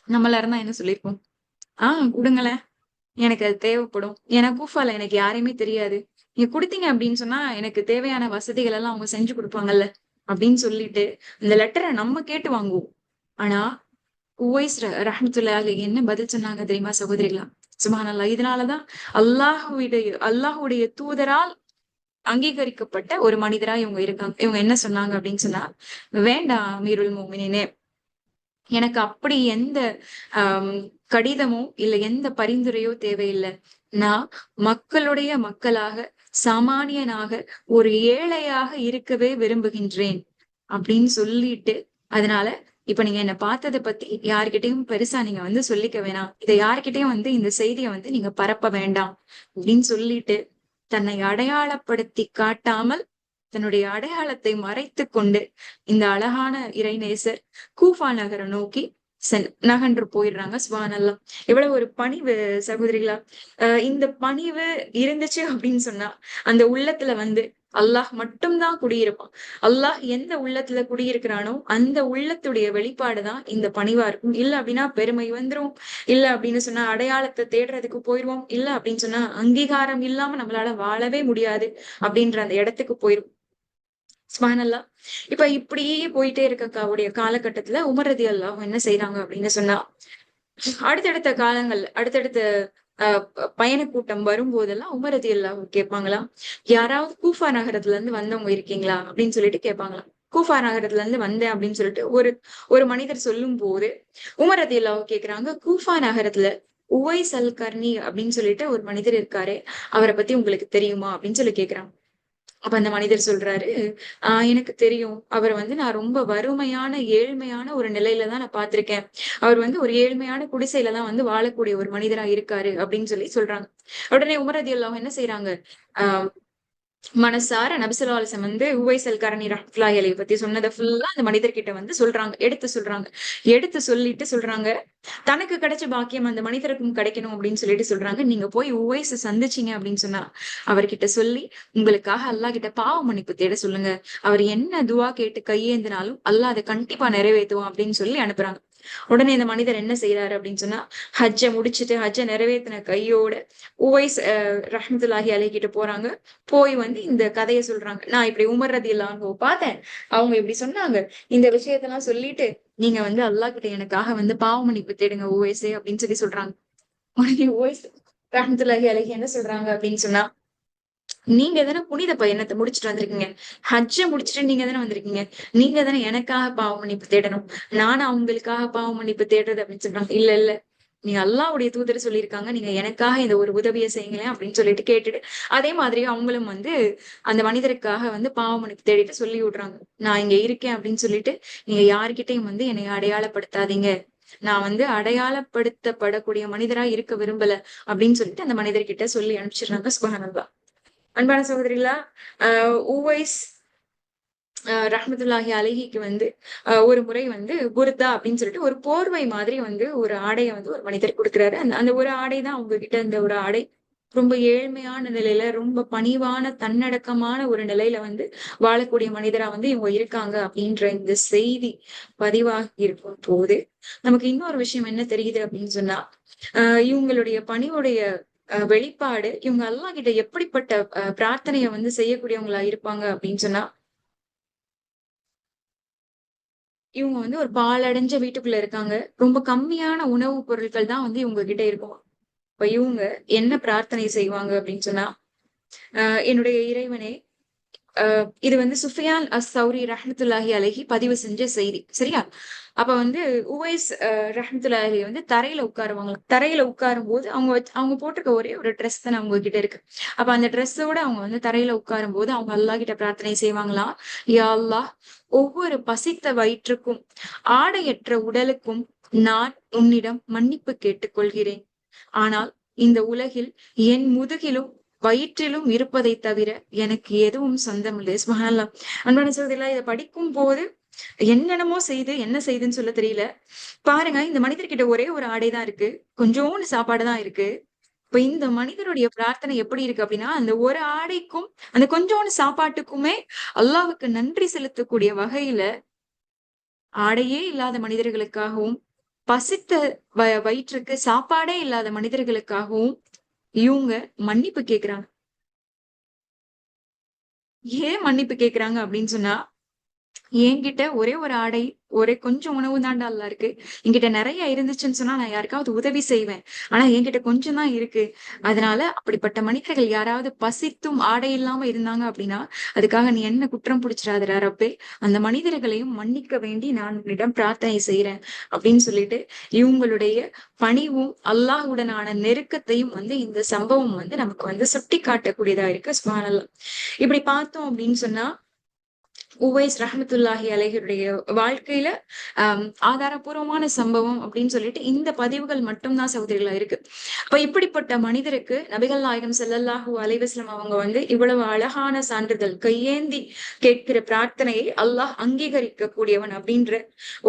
நம்மளா இருந்தா என்ன சொல்லிருப்போம்? கொடுங்களேன், எனக்கு அது தேவைப்படும். ஏன்னா கூஃபால எனக்கு யாரையுமே தெரியாது. நீங்க குடுத்தீங்க அப்படின்னு சொன்னா எனக்கு தேவையான வசதிகள் எல்லாம் அவங்க செஞ்சு கொடுப்பாங்கல்ல அப்படின்னு சொல்லிட்டு இந்த லெட்டரை நம்ம கேட்டு வாங்குவோம். ஆனா உவைஸ் ரஹ்மத்துல்லாஹி என்ன பதில் சொன்னாங்க தெரியுமா சகோதரிகளா? சுப்ஹானல்லாஹ். இதனாலதான் அல்லாஹுடைய தூதரால் அங்கீகரிக்கப்பட்ட ஒரு மனிதரா இவங்க இருக்காங்க. இவங்க என்ன சொன்னாங்க அப்படின்னு சொன்னா, வேண்டாம் அமீருல் மோமினினே, எனக்கு அப்படி எந்த ஆஹ் கடிதமோ இல்ல எந்த பரிந்துரையோ தேவையில்லை. நான் மக்களுடைய மக்களாக, சாமானியனாக, ஒரு ஏழையாக இருக்கவே விரும்புகின்றேன் அப்படின்னு சொல்லிட்டு, அதனால இப்ப நீங்க என்ன பார்த்ததை பத்தி யார்கிட்டயும் பெருசா நீங்க வந்து சொல்லிக்க வேணாம். இதை யார்கிட்டயும் வந்து இந்த செய்தியை வந்து நீங்க பரப்ப வேண்டாம் அப்படின்னு சொல்லிட்டு, தன்னை அடையாளப்படுத்தி காட்டாமல் தன்னுடைய அடையாளத்தை மறைத்து கொண்டு இந்த அழகான இறைநேசர் கூஃபா நகரை நோக்கி நகன்று போயிடுறாங்க. சுப்ஹானல்லாஹ். எவ்வளவு ஒரு பணிவு சகோதரிகளா! இந்த பணிவு இருந்துச்சு அப்படின்னு சொன்னா, அந்த உள்ளத்துல வந்து அல்லாஹ் மட்டும் தான் குடியிருப்பான். அல்லாஹ் எந்த உள்ளத்துல குடியிருக்கிறானோ, அந்த உள்ளத்துடைய வெளிப்பாடு தான் இந்த பணிவா இருக்கும். இல்ல அப்படின்னா பெருமை வந்துரும். இல்ல அப்படின்னு சொன்னா அடையாளத்த தேடுறதுக்கு போயிருவோம். இல்ல அப்படின்னு சொன்னா அங்கீகாரம் இல்லாம நம்மளால வாழவே முடியாது அப்படின்ற அந்த இடத்துக்கு போயிரும். சுப்ஹானல்லாஹ். இப்ப இப்படியே போயிட்டே இருக்கக்கூடிய காலகட்டத்துல உமர் ரலியல்லாஹு என்ன செய்றாங்க அப்படின்னு சொன்னா, அடுத்தடுத்த காலங்கள்ல அடுத்தடுத்த அ பயணக் கூட்டம் வரும்போதெல்லாம் உமர் ரலியல்லாஹு கேட்பாங்களாம், "யாராவது கூஃபா நகரத்துல இருந்து வந்தவங்க இருக்கீங்களா?" அப்படின்னு சொல்லிட்டு கேட்பாங்களாம். கூஃபா நகரத்துல இருந்து வந்தேன் அப்படின்னு சொல்லிட்டு ஒரு ஒரு மனிதர் சொல்லும்போது, உமர் ரலியல்லாஹு கேட்கிறாங்க, "கூஃபா நகரத்துல உவைஸ் அல் கர்னி அப்படின்னு சொல்லிட்டு ஒரு மனிதர் இருக்காரே, அவர பத்தி உங்களுக்கு தெரியுமா?" அப்படின்னு சொல்லி கேட்கிறாங்க. அப்ப அந்த மனிதர் சொல்றாரு, எனக்கு தெரியும். அவர வந்து நான் ரொம்ப வறுமையான, ஏழ்மையான ஒரு நிலையில தான் நான் பார்த்திருக்கேன். அவர் வந்து ஒரு ஏழ்மையான குடிசையில தான் வந்து வாழக்கூடிய ஒரு மனிதரா இருக்காரு." அப்படின்னு சொல்லி சொல்றாங்க. உடனே உமர் ரலியல்லாஹு என்ன செய்றாங்க, அ மனசார நபி ஸல்லல்லாஹு அலைஹி வஸல்லம் வந்து உவைஸ் அல் கரனி ரஹ்மத்துல்லாஹி அலைஹி பத்தி சொன்னத ஃபுல்லா அந்த மனிதர்கிட்ட வந்து சொல்றாங்க. எடுத்து சொல்றாங்க. எடுத்து சொல்லிட்டு சொல்றாங்க, தனக்கு கிடைச்ச பாக்கியம் அந்த மனிதருக்கும் கிடைக்கணும் அப்படின்னு சொல்லிட்டு சொல்றாங்க. நீங்க போய் உவைஸ சந்திச்சீங்க அப்படின்னு சொன்னா, அவர்கிட்ட சொல்லி, உங்களுக்காக அல்லாஹ் கிட்ட பாவ மன்னிப்பு தேட சொல்லுங்க. அவர் என்ன துஆ கேட்டு கையேந்தினாலும் அல்லாஹ் அத கண்டிப்பா நிறைவேத்துவான் அப்படின்னு சொல்லி அனுப்புறாங்க. உடனே இந்த மனிதர் என்ன செய்றாரு அப்படின்னு சொன்னா, ஹஜ்ஜ நிறைவேத்தின கையோட உவைஸ் ரஹ்மத்துல்லாஹி அலைஹி கிட்ட போறாங்க. போய் வந்து இந்த கதைய சொல்றாங்க. நான் இப்படி உமர் ரலியல்லாஹு அன்ஹுவ பார்த்தேன். அவங்க இப்படி சொன்னாங்க. இந்த விஷயத்தெல்லாம் சொல்லிட்டு, நீங்க வந்து அல்லாஹ் கிட்ட எனக்காக வந்து பாவ மன்னிப்பு தேடுங்க உவைஸே அப்படின்னு சொல்லி சொல்றாங்க. உடனே உவைஸ் ரஹ்மத்துல்லாஹி அலைஹி என்ன சொல்றாங்க அப்படின்னு சொன்னா, நீங்க தானே புனித பயணத்த முடிச்சுட்டு வந்திருக்கீங்க. ஹஜ்ஜ முடிச்சுட்டு நீங்க தானே வந்திருக்கீங்க. நீங்க தானே எனக்காக பாவ மன்னிப்பு தேடணும். நானா உங்களுக்காக பாவ மன்னிப்பு தேடுறது அப்படின்னு சொல்றாங்க. இல்ல, இல்ல. நீங்க அல்லாஹ்வுடைய தூதர் சொல்லியிருக்காங்க. நீங்க எனக்காக இந்த ஒரு உதவிய செய்யுங்களேன் அப்படின்னு சொல்லிட்டு கேட்டுட்டு, அதே மாதிரி அவங்களும் வந்து அந்த மனிதருக்காக வந்து பாவ மன்னிப்பு தேடிட்டு சொல்லி விடுறாங்க. நான் இங்க இருக்கேன் அப்படின்னு சொல்லிட்டு, நீங்க யார்கிட்டயும் வந்து என்னைய அடையாளப்படுத்தாதீங்க. நான் வந்து அடையாளப்படுத்தப்படக்கூடிய மனிதரா இருக்க விரும்பல அப்படின்னு சொல்லிட்டு அந்த மனிதர்கிட்ட சொல்லி அனுப்பிச்சுடுறாங்க. சுப்ஹானல்லாஹ். அன்பான சகோதரிகளா, அ உவைஸ் ரஹ்மத்துல்லாஹி அலைஹிக்கு வந்து ஒரு முறை வந்து குர்தா அப்படின்னு சொல்லிட்டு ஒரு போர்வை மாதிரி வந்து ஒரு ஆடைய வந்து ஒரு மனிதர் குடுக்குறாரு. அந்த அந்த ஒரு ஆடை தான் அவங்க கிட்ட இருந்த ஒரு ஆடை. ரொம்ப ஏழ்மையான நிலையில, ரொம்ப பணிவான, தன்னடக்கமான ஒரு நிலையில வந்து வாழக்கூடிய மனிதரா வந்து இவங்க இருக்காங்க அப்படின்ற இந்த செய்தி பதிவாகி இருக்கும்போது, நமக்கு இன்னொரு விஷயம் என்ன தெரியுது அப்படின்னு சொன்னா, அ இவங்களுடைய பணிவுடைய வெளிப்பாடு, இவங்க அல்லாஹ் கிட்ட எப்படிப்பட்ட பிரார்த்தனைய வந்து செய்யக்கூடியவங்களா இருப்பாங்க அப்படின்னு சொன்னா, இவங்க வந்து ஒரு பாழடைஞ்ச வீட்டுக்குள்ள இருக்காங்க. ரொம்ப கம்மியான உணவு பொருட்கள் தான் வந்து இவங்க கிட்ட இருக்கும். இப்ப இவங்க என்ன பிரார்த்தனை செய்வாங்க அப்படின்னு சொன்னா, அ என்னுடைய இறைவனே, இது வந்து சுஃபியான் அஸ்-சௌரி ரஹ்மத்துல்லாஹி அலைஹி பதிவு செஞ்ச செய்தி. சரியா? அப்ப வந்து உவைஸ் ரஹ்மத்துல்லாஹி அலைஹி வந்து தரையில உட்காருவாங்களாம். தரையில உட்காரும்போது அவங்க போட்டிருக்க ஒரே ஒரு ட்ரெஸ் தானே அவங்க கிட்ட இருக்கு. அப்ப அந்த ட்ரெஸ்ஸோட அவங்க வந்து தரையில உட்காரும்போது அவங்க அல்லாஹ் கிட்ட பிரார்த்தனை செய்வாங்களாம். யா அல்லாஹ், ஒவ்வொரு பசித்த வயிற்றுக்கும், ஆடையற்ற உடலுக்கும் நான் உன்னிடம் மன்னிப்பு கேட்டுக் கொள்கிறேன். ஆனால் இந்த உலகில் என் முதுகிலும் வயிற்றிலும் இருப்பதைத் தவிர எனக்கு எதுவும் சொந்தமில்லை. சுப்ஹானல்லாஹ். அன்பான சகோதரிகளே, இத படிக்கும்போது என்னென்னமோ செய்து, என்ன செய்துன்னு சொல்ல தெரியல. பாருங்க, இந்த மனிதர்கிட்ட ஒரே ஒரு ஆடை தான் இருக்கு. கொஞ்சோண்டு சாப்பாடு தான் இருக்கு. இப்ப இந்த மனிதருடைய பிரார்த்தனை எப்படி இருக்கு அப்படின்னா, அந்த ஒரு ஆடைக்கும், அந்த கொஞ்சோண்டு சாப்பாட்டுக்குமே அல்லாஹ்வுக்கு நன்றி செலுத்தக்கூடிய வகையில, ஆடையே இல்லாத மனிதர்களுக்காகவும், பசித்த வயிற்றுக்கு சாப்பாடே இல்லாத மனிதர்களுக்காகவும் இவங்க மன்னிப்பு கேட்கிறாங்க. ஏன் மன்னிப்பு கேட்கிறாங்க அப்படின்னு சொன்னா, என்கிட்ட ஒரே ஒரு ஆடை, ஒரே கொஞ்சம் உணவு தான்டா அல்லா இருக்கு. என்கிட்ட நெறைய இருந்துச்சுன்னு சொன்னா, நான் யாருக்காவது உதவி செய்வேன். ஆனா என்கிட்ட கொஞ்சம் தான் இருக்கு. அதனால அப்படிப்பட்ட மனிதர்கள் யாராவது பசித்தும் ஆடை இல்லாம இருந்தாங்க அப்படின்னா, அதுக்காக நீ என்ன குற்றம் புடிச்சிராதடா ரப்பே! அந்த மனிதர்களையும் மன்னிக்க வேண்டி நான் உன்னிடம் பிரார்த்தனை செய்றேன். அப்படின்னு சொல்லிட்டு, இவங்களுடைய பணிவும், அல்லாஹ்வுடனான நெருக்கத்தையும் வந்து இந்த சம்பவம் வந்து நமக்கு வந்து சுட்டிக்காட்டக்கூடியதா இருக்கு. சுப்ஹானல்லாஹ். இப்படி பார்த்தோம் அப்படின்னு சொன்னா, உவைஸ் ரஹமத்துல்லாஹி அலைஹியுடைய வாழ்க்கையில ஆதாரபூர்வமான சம்பவம் அப்படின்னு சொல்லிட்டு இந்த பதிவுகள் மட்டும்தான் சகோதரிகளா இருக்கு. அப்ப இப்படிப்பட்ட மனிதருக்கு நபிகள் நாயகம் ஸல்லல்லாஹு அலைஹி வஸல்லம் அவங்க வந்து இவ்வளவு அழகான சான்றிதழ், கையேந்தி கேட்கிற பிரார்த்தனையை அல்லாஹ் அங்கீகரிக்க கூடியவன் அப்படின்ற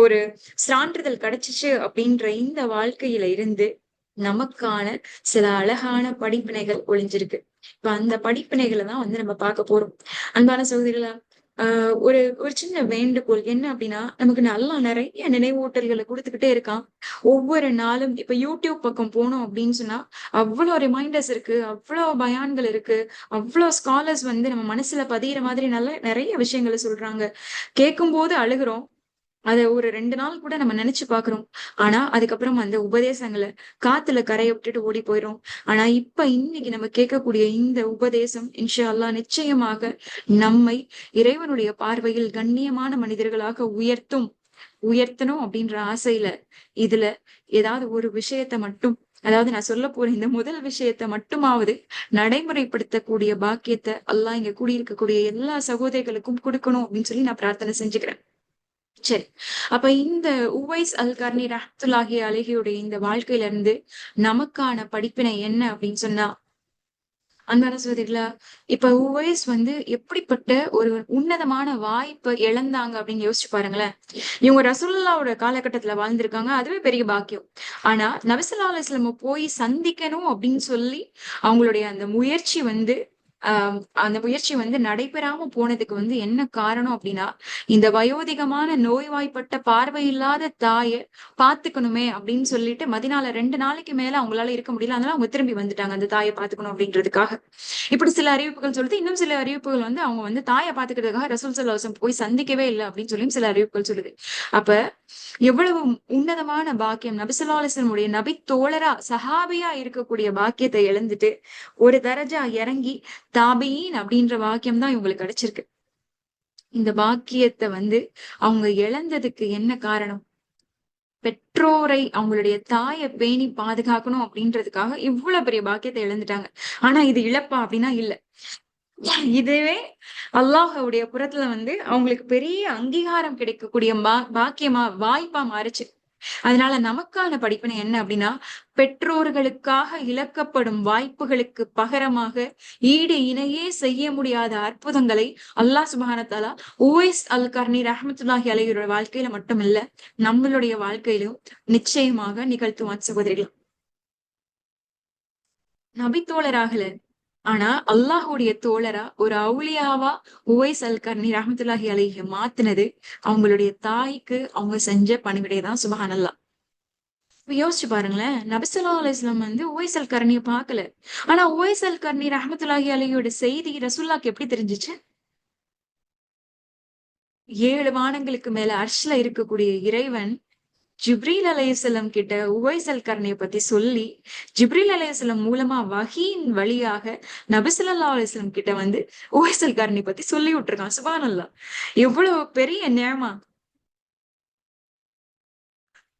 ஒரு சான்றிதழ் கிடைச்சிச்சு அப்படின்ற இந்த வாழ்க்கையில இருந்து நமக்கான சில அழகான படிப்பினைகள் ஒளிஞ்சிருக்கு. இப்ப அந்த படிப்பினைகளை தான் வந்து நம்ம பார்க்க போறோம். அன்பான சகோதரிகளா, ஒரு ஒரு சின்ன வேண்டுகோள் என்ன அப்படின்னா, நமக்கு நல்லா நிறைய நினைவூட்டல்களை கொடுத்துக்கிட்டே இருக்கான். ஒவ்வொரு நாளும் இப்ப யூடியூப் பக்கம் போனோம் அப்படின்னு சொன்னா அவ்வளவு ரிமைண்டர்ஸ் இருக்கு, அவ்வளவு பயான்கள் இருக்கு, அவ்வளவு ஸ்காலர்ஸ் வந்து நம்ம மனசுல பதியிற மாதிரி நல்ல நிறைய விஷயங்களை சொல்றாங்க. கேட்கும் போது அழுகுறோம். அத ஒரு 2 நாள் கூட நம்ம நினைச்சு பாக்குறோம். ஆனா அதுக்கப்புறம் அந்த உபதேசங்களை காத்துல கரைய விட்டுட்டு ஓடி போயிரும். ஆனா இப்ப இன்னைக்கு நம்ம கேட்கக்கூடிய இந்த உபதேசம் இன்ஷா அல்லாஹ் நிச்சயமாக நம்மை இறைவனுடைய பார்வையில் கண்ணியமான மனிதர்களாக உயர்த்தணும் அப்படின்ற ஆசையில இதுல ஏதாவது ஒரு விஷயத்த மட்டும், அதாவது நான் சொல்ல போற இந்த முதல் விஷயத்த மட்டுமாவது நடைமுறைப்படுத்தக்கூடிய பாக்கியத்தை அல்லாஹ் இங்க கூடியிருக்கக்கூடிய எல்லா சகோதரிகளுக்கும் கொடுக்கணும் அப்படின்னு சொல்லி நான் பிரார்த்தனை செஞ்சுக்கிறேன். சரி. அப்ப இந்த உவைஸ் அல் கர்னி ரஹ்மத்துல்லாஹி அலைஹியுடைய இந்த வாழ்க்கையில இருந்து நமக்கான படிப்பினை என்ன அப்படின்னு சொன்னா, அன்பான சகோதரிகளா, இப்ப உவைஸ் வந்து எப்படிப்பட்ட ஒரு உன்னதமான வாய்ப்பை இழந்தாங்க அப்படின்னு யோசிச்சு பாருங்களேன். இவங்க ரசூலுல்லாவோட காலகட்டத்துல வாழ்ந்திருக்காங்க, அதுவே பெரிய பாக்கியம். ஆனா நபி ஸல்லல்லாஹு அலைஹி வஸல்லம் போய் சந்திக்கணும் அப்படின்னு சொல்லி அவங்களுடைய அந்த முயற்சி வந்து அந்த முயற்சி வந்து நடைபெறாம போனதுக்கு வந்து என்ன காரணம் அப்படின்னா, இந்த வயோதிகமான நோய்வாய்ப்பட்ட பார்வையில்லாத தாயை பாத்துக்கணுமே அப்படின்னு சொல்லிட்டு மதினால 2 நாளைக்கு மேல அவங்களால இருக்க முடியல. அதனால அவங்க திரும்பி வந்துட்டாங்க அந்த தாயை பாத்துக்கணும் அப்படின்றதுக்காக. இப்படி சில அறிவிப்புகள் சொல்லுது. இன்னும் சில அறிவிப்புகள் வந்து அவங்க வந்து தாயை பாத்துக்கிறதுக்காக ரசூல் ஸல்லல்லாஹு அலைஹி வஸல்லம் போய் சந்திக்கவே இல்லை அப்படின்னு சொல்லியும் சில அறிவிப்புகள் சொல்லுது. அப்ப எவ்வளவு உன்னதமான பாக்கியம்! நபி ஸல்லல்லாஹு அலைஹி வஸல்லம் உடைய நபி தோழரா சஹாபியா இருக்கக்கூடிய பாக்கியத்தை இழந்துட்டு ஒரு தரஜா இறங்கி தாபீன் அப்படின்ற வாக்கியம் தான் இவங்களுக்கு கிடைச்சிருக்கு. இந்த பாக்கியத்தை வந்து அவங்க இழந்ததுக்கு என்ன காரணம்? பெற்றோரை, அவங்களுடைய தாயை பேணி பாதுகாக்கணும் அப்படின்றதுக்காக இவ்வளவு பெரிய பாக்கியத்தை இழந்துட்டாங்க. ஆனா இது இழப்பா அப்படின்னா இல்ல. இதுவே அல்லாஹ்வுடைய புறத்துல வந்து அவங்களுக்கு பெரிய அங்கீகாரம் கிடைக்கக்கூடிய பாக்கியமா, வாய்ப்பா மாறுச்சு. அதனால நமக்கான படிப்பினை என்ன அப்படின்னா, பெற்றோர்களுக்காக இழக்கப்படும் வாய்ப்புகளுக்கு பகரமாக ஈடு இணையே செய்ய முடியாத அற்புதங்களை அல்லாஹ் சுப்ஹானஹு வ தஆலா உவைஸ் அல் கர்னி ரஹ்மத்துல்லாஹி அலைஹியோட வாழ்க்கையில மட்டும் இல்ல, நம்மளுடைய வாழ்க்கையிலும் நிச்சயமாக நிகழ்த்துவான் சகோதரிகள். நபி தோழராகல, ஆனா அல்லாஹுடைய தோழரா ஒரு அவுலியாவா உவைஸ் அல் கர்னி ரஹ்மத்துல்லாஹி அலைஹி மாத்துனது அவங்களுடைய தாய்க்கு அவங்க செஞ்ச பணிவிடைதான். சுபஹானல்லாஹ். இப்ப யோசிச்சு பாருங்களேன். நபி ஸல்லல்லாஹு அலைஹி வஸல்லம் வந்து உவைஸ் அல் கர்னிய பார்க்கல. ஆனா உவைஸ் அல் கர்னி ரஹ்மத்துல்லாஹி அலைஹியோட செய்தி ரசூலுல்லாஹ்க்கு எப்படி தெரிஞ்சுச்சு? 7 வானங்களுக்கு மேல அர்ஷ்ல இருக்கக்கூடிய இறைவன் ஜிப்ரீல் அலைஹிஸ்ஸலாம் கிட்ட உவைஸ் அல் கர்னிய பத்தி சொல்லி, ஜிப்ரீல் அலைஹிஸ்ஸலாம் மூலமா வஹீயின் வழியாக நபி ஸல்லல்லாஹு அலைஹி வஸல்லம் கிட்ட வந்து உவைஸ் அல் கர்னி பத்தி சொல்லி விட்டுருக்கான். சுப்ஹானல்லாஹ். எவ்வளவு பெரிய நியமா!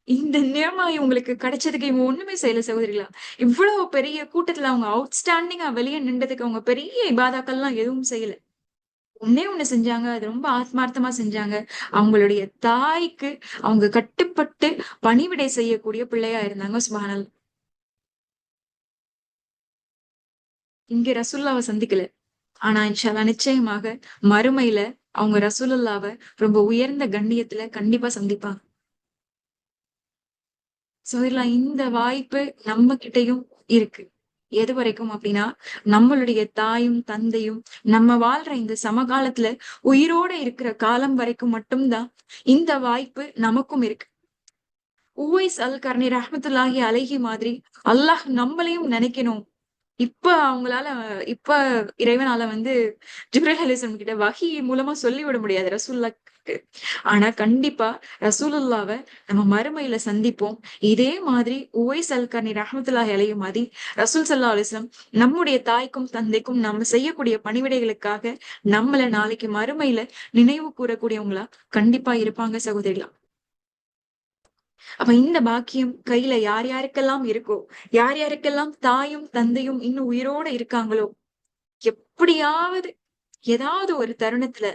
இந்த நியமா இவங்களுக்கு கிடைச்சதுக்கு இவங்க ஒண்ணுமே செய்யல சகோதரிகளா. இவ்வளவு பெரிய கூட்டத்துல அவங்க அவுட்ஸ்டாண்டிங்கா வெளிய நின்றதுக்கு அவங்க பெரிய இபாதாக்கள்லாம் எதுவும் செய்யல. ஒண்ணே ஒண்ணு செஞ்சாங்க. அது ரொம்ப ஆத்மார்த்தமா செஞ்சாங்க. அவங்களுடைய தாய்க்கு அவங்க கட்டுப்பட்டு பணிவிடை செய்யக்கூடிய பிள்ளையா இருந்தாங்க. சுப்ஹானல்லாஹ். இங்க ரசூலுல்லாவ சந்திக்கல. ஆனா இன்ஷா அல்லாஹ் நிச்சயமாக மறுமையில அவங்க ரசூலுல்லாவ ரொம்ப உயர்ந்த கண்ணியத்துல கண்டிப்பா சந்திப்பாங்க. சோதரிகளா, இந்த வாய்ப்பு நம்ம கிட்டயும் இருக்கு. எது வரைக்கும் அப்படின்னா, நம்மளுடைய தாயும் தந்தையும் நம்ம வாழ்ற இந்த சமகாலத்துல உயிரோட இருக்கிற காலம் வரைக்கும் மட்டும்தான் இந்த வாய்ப்பு நமக்கும் இருக்கு. உவைஸ் அல் கர்னி ரஹ்மத்துல்லாஹி அலைஹி மாதிரி அல்லாஹ் நம்மளையும் நினைக்கணும். அவங்களால இப்ப இறைவனால வந்து ஜிப்ரீல் அலைஹிஸ்ஸலாம் கிட்ட வஹி மூலமா சொல்லிவிட முடியாது ரசூலுல்லாஹ்க்கு. ஆனா கண்டிப்பா ரசூலுல்லாவ நம்ம மறுமையில சந்திப்போம். இதே மாதிரி உவைஸ் அல் கர்னி ரஹ்மத்துல்லாஹி அலைஹி மாதிரி ரசூல் ஸல்லல்லாஹு அலைஹி வஸல்லம் நம்முடைய தாய்க்கும் தந்தைக்கும் நம்ம செய்யக்கூடிய பணிவிடைகளுக்காக நம்மள நாளைக்கு மறுமையில நினைவு கூறக்கூடியவங்களா கண்டிப்பா இருப்பாங்க சகோதரிகளா. அப்ப இந்த பாக்கியம் கையில யார் யாருக்கெல்லாம் இருக்கோ, யார் யாருக்கெல்லாம் தாயும் தந்தையும் இன்னும் உயிரோட இருக்காங்களோ, எப்படியாவது ஏதாவது ஒரு தருணத்துல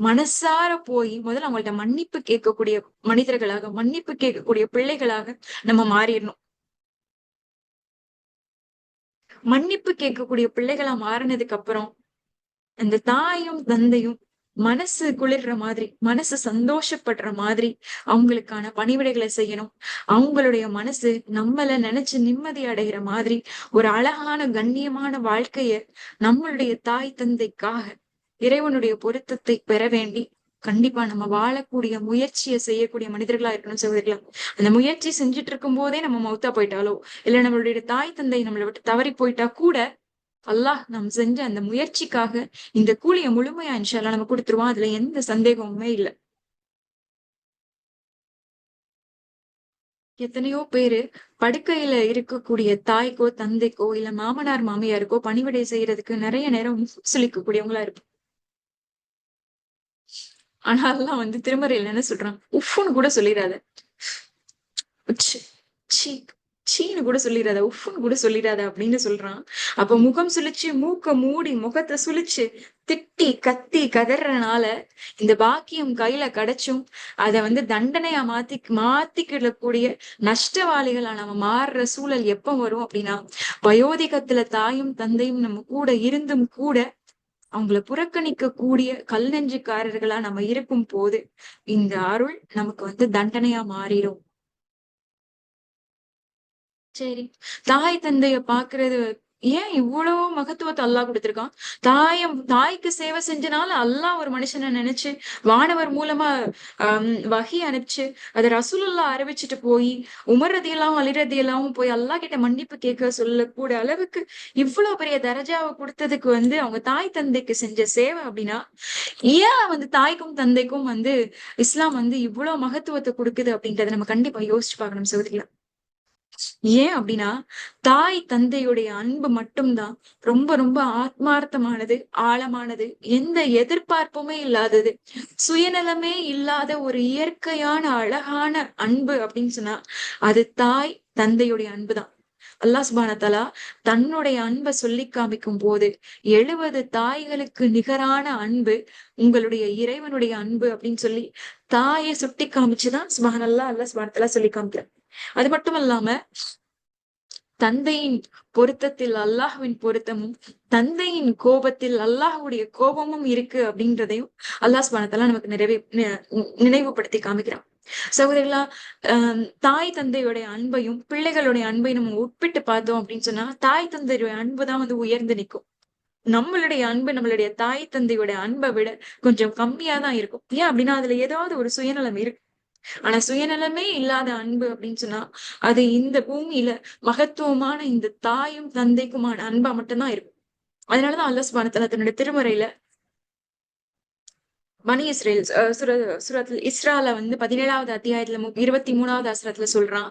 மனசார போய் முதல்ல அவங்கள்ட்ட மன்னிப்பு கேட்கக்கூடிய மனிதர்களாக, மன்னிப்பு கேட்கக்கூடிய பிள்ளைகளாக நம்ம மாறிடணும். மன்னிப்பு கேட்கக்கூடிய பிள்ளைகளா மாறினதுக்கு அப்புறம் அந்த தாயும் தந்தையும் மனசு குளிர்ற மாதிரி, மனசு சந்தோஷப்படுற மாதிரி அவங்களுக்கான பணிவிடைகளை செய்யணும். அவங்களுடைய மனசு நம்மள நினைச்சு நிம்மதி அடைகிற மாதிரி ஒரு அழகான கண்ணியமான வாழ்க்கைய நம்மளுடைய தாய் தந்தைக்காக இறைவனுடைய பொருத்தத்தை பெற வேண்டி கண்டிப்பா நம்ம வாழக்கூடிய முயற்சியை செய்யக்கூடிய மனிதர்களா இருக்கணும் சகோதரிகளா. அந்த முயற்சி செஞ்சுட்டு இருக்கும் போதே நம்ம மௌத்தா போயிட்டாலோ, இல்ல நம்மளுடைய தாய் தந்தை நம்மளை விட்டு தவறி போயிட்டா கூட அல்லாஹ் நாம் செஞ்ச அந்த முயற்சிக்காக இந்த கூலியை முழுமையா இன்ஷா அல்லாஹ் நம்ம கொடுத்துருவோம். அதுல எந்த சந்தேகமுமே இல்லை. எத்தனையோ பேரு படுக்கையில இருக்கக்கூடிய தாய்க்கோ தந்தைக்கோ இல்ல மாமனார் மாமியாருக்கோ பணிவிடை செய்யறதுக்கு நிறைய நேரம் சொல்லிக்கக்கூடியவங்களா இருப்போம். ஆனா எல்லாம் திருமறையில என்ன சொல்றான், உஃப்னு கூட சொல்லிடாத, சீன்னு கூட சொல்லிடாத, உஃப்னு கூட சொல்லிடாத அப்படின்னு சொல்றான். அப்ப முகம் சுழிச்சு மூக்க மூடி முகத்தை சுழிச்சு திட்டி கத்தி கதறனால இந்த பாக்கியம் கையில கிடைச்சும் அத தண்டனையா மாத்திக்கிடக்கூடிய நஷ்டவாளிகளா நம்ம மாறுற சூழல் எப்ப வரும் அப்படின்னா, வயோதிகத்துல தாயும் தந்தையும் நம்ம கூட இருந்தும் கூட அவங்கள புறக்கணிக்க கூடிய கல் நெஞ்சுக்காரர்களா நம்ம இருக்கும் போது இந்த அருள் நமக்கு தண்டனையா மாறிடும். சரி. தாய் தந்தைய பாக்குறது ஏன் இவ்வளவு மகத்துவத்தை அல்லாஹ் கொடுத்திருக்கான்? தாய்க்கு சேவை செஞ்சனால அல்லாஹ் ஒரு மனுஷனை நினைச்சு வானவர் மூலமா வஹி அனுப்பிச்சு அதை ரசூலுல்லாஹ் அறிவிச்சுட்டு போய் உமர் ரதியல்லாஹு அலி ரதியல்லாஹு போய் அல்லாஹ் கிட்ட மன்னிப்பு கேட்க சொல்லக்கூடிய அளவுக்கு இவ்வளவு பெரிய தரஜாவை கொடுத்ததுக்கு அவங்க தாய் தந்தைக்கு செஞ்ச சேவை அப்படின்னா, ஏன் தாய்க்கும் தந்தைக்கும் இஸ்லாம் இவ்வளவு மகத்துவத்தை கொடுக்குது அப்படின்றத நம்ம கண்டிப்பா யோசிச்சு பார்க்கணும் சகோதரிகளா. ஏன் அப்படின்னா, தாய் தந்தையுடைய அன்பு மட்டும்தான் ரொம்ப ரொம்ப ஆத்மார்த்தமானது, ஆழமானது, எந்த எதிர்பார்ப்புமே இல்லாதது, சுயநலமே இல்லாத ஒரு இயற்கையான அழகான அன்பு அப்படின்னு சொன்னா அது தாய் தந்தையுடைய அன்புதான். அல்லாஹ் சுப்ஹானஹு வ தஆலா தன்னுடைய அன்பை சொல்லி காமிக்கும் போது 70 தாய்களுக்கு நிகரான அன்பு உங்களுடைய இறைவனுடைய அன்பு அப்படின்னு சொல்லி தாயை சுட்டி காமிச்சுதான் சுப்ஹானல்லாஹ் அல்லாஹ் சுப்ஹானஹு வ தஆலா சொல்லி காமிக்கிறார். அது மட்டும் இல்லாம தந்தையின் பொருத்தத்தில் அல்லாஹ்வின் பொருத்தமும், தந்தையின் கோபத்தில் அல்லாஹ்வுடைய கோபமும் இருக்கு அப்படின்றதையும் அல்லாஹ் சுப்ஹானஹு வ தஆலா நமக்கு நினைவுபடுத்தி காமிக்கிறான். சகோதரிகளா, தாய் தந்தையுடைய அன்பையும் பிள்ளைகளுடைய அன்பையும் நம்ம ஒப்பிட்டு பார்த்தோம் அப்படின்னு சொன்னா தாய் தந்தையுடைய அன்புதான் உயர்ந்து நிற்கும். நம்மளுடைய அன்பு நம்மளுடைய தாய் தந்தையோட அன்பை விட கொஞ்சம் கம்மியா தான் இருக்கும். ஏன் அப்படின்னா அதுல ஏதாவது ஒரு சுயநலம் இருக்கு. ஆனா சுயநலமே இல்லாத அன்பு அப்படின்னு சொன்னா அது இந்த பூமியில மகத்துவமான இந்த தாயும் தந்தைக்குமான அன்பா மட்டும்தான் இருக்கும். அதனாலதான் அல்லாஹ் சுப்ஹானஹு வ தஆலா தன்னுடைய திருமறையில பனி இஸ்ரேல் சூரத்துல் இஸ்ரால 17வது அத்தியாயத்துல 23வது வசனத்துல சொல்றான்,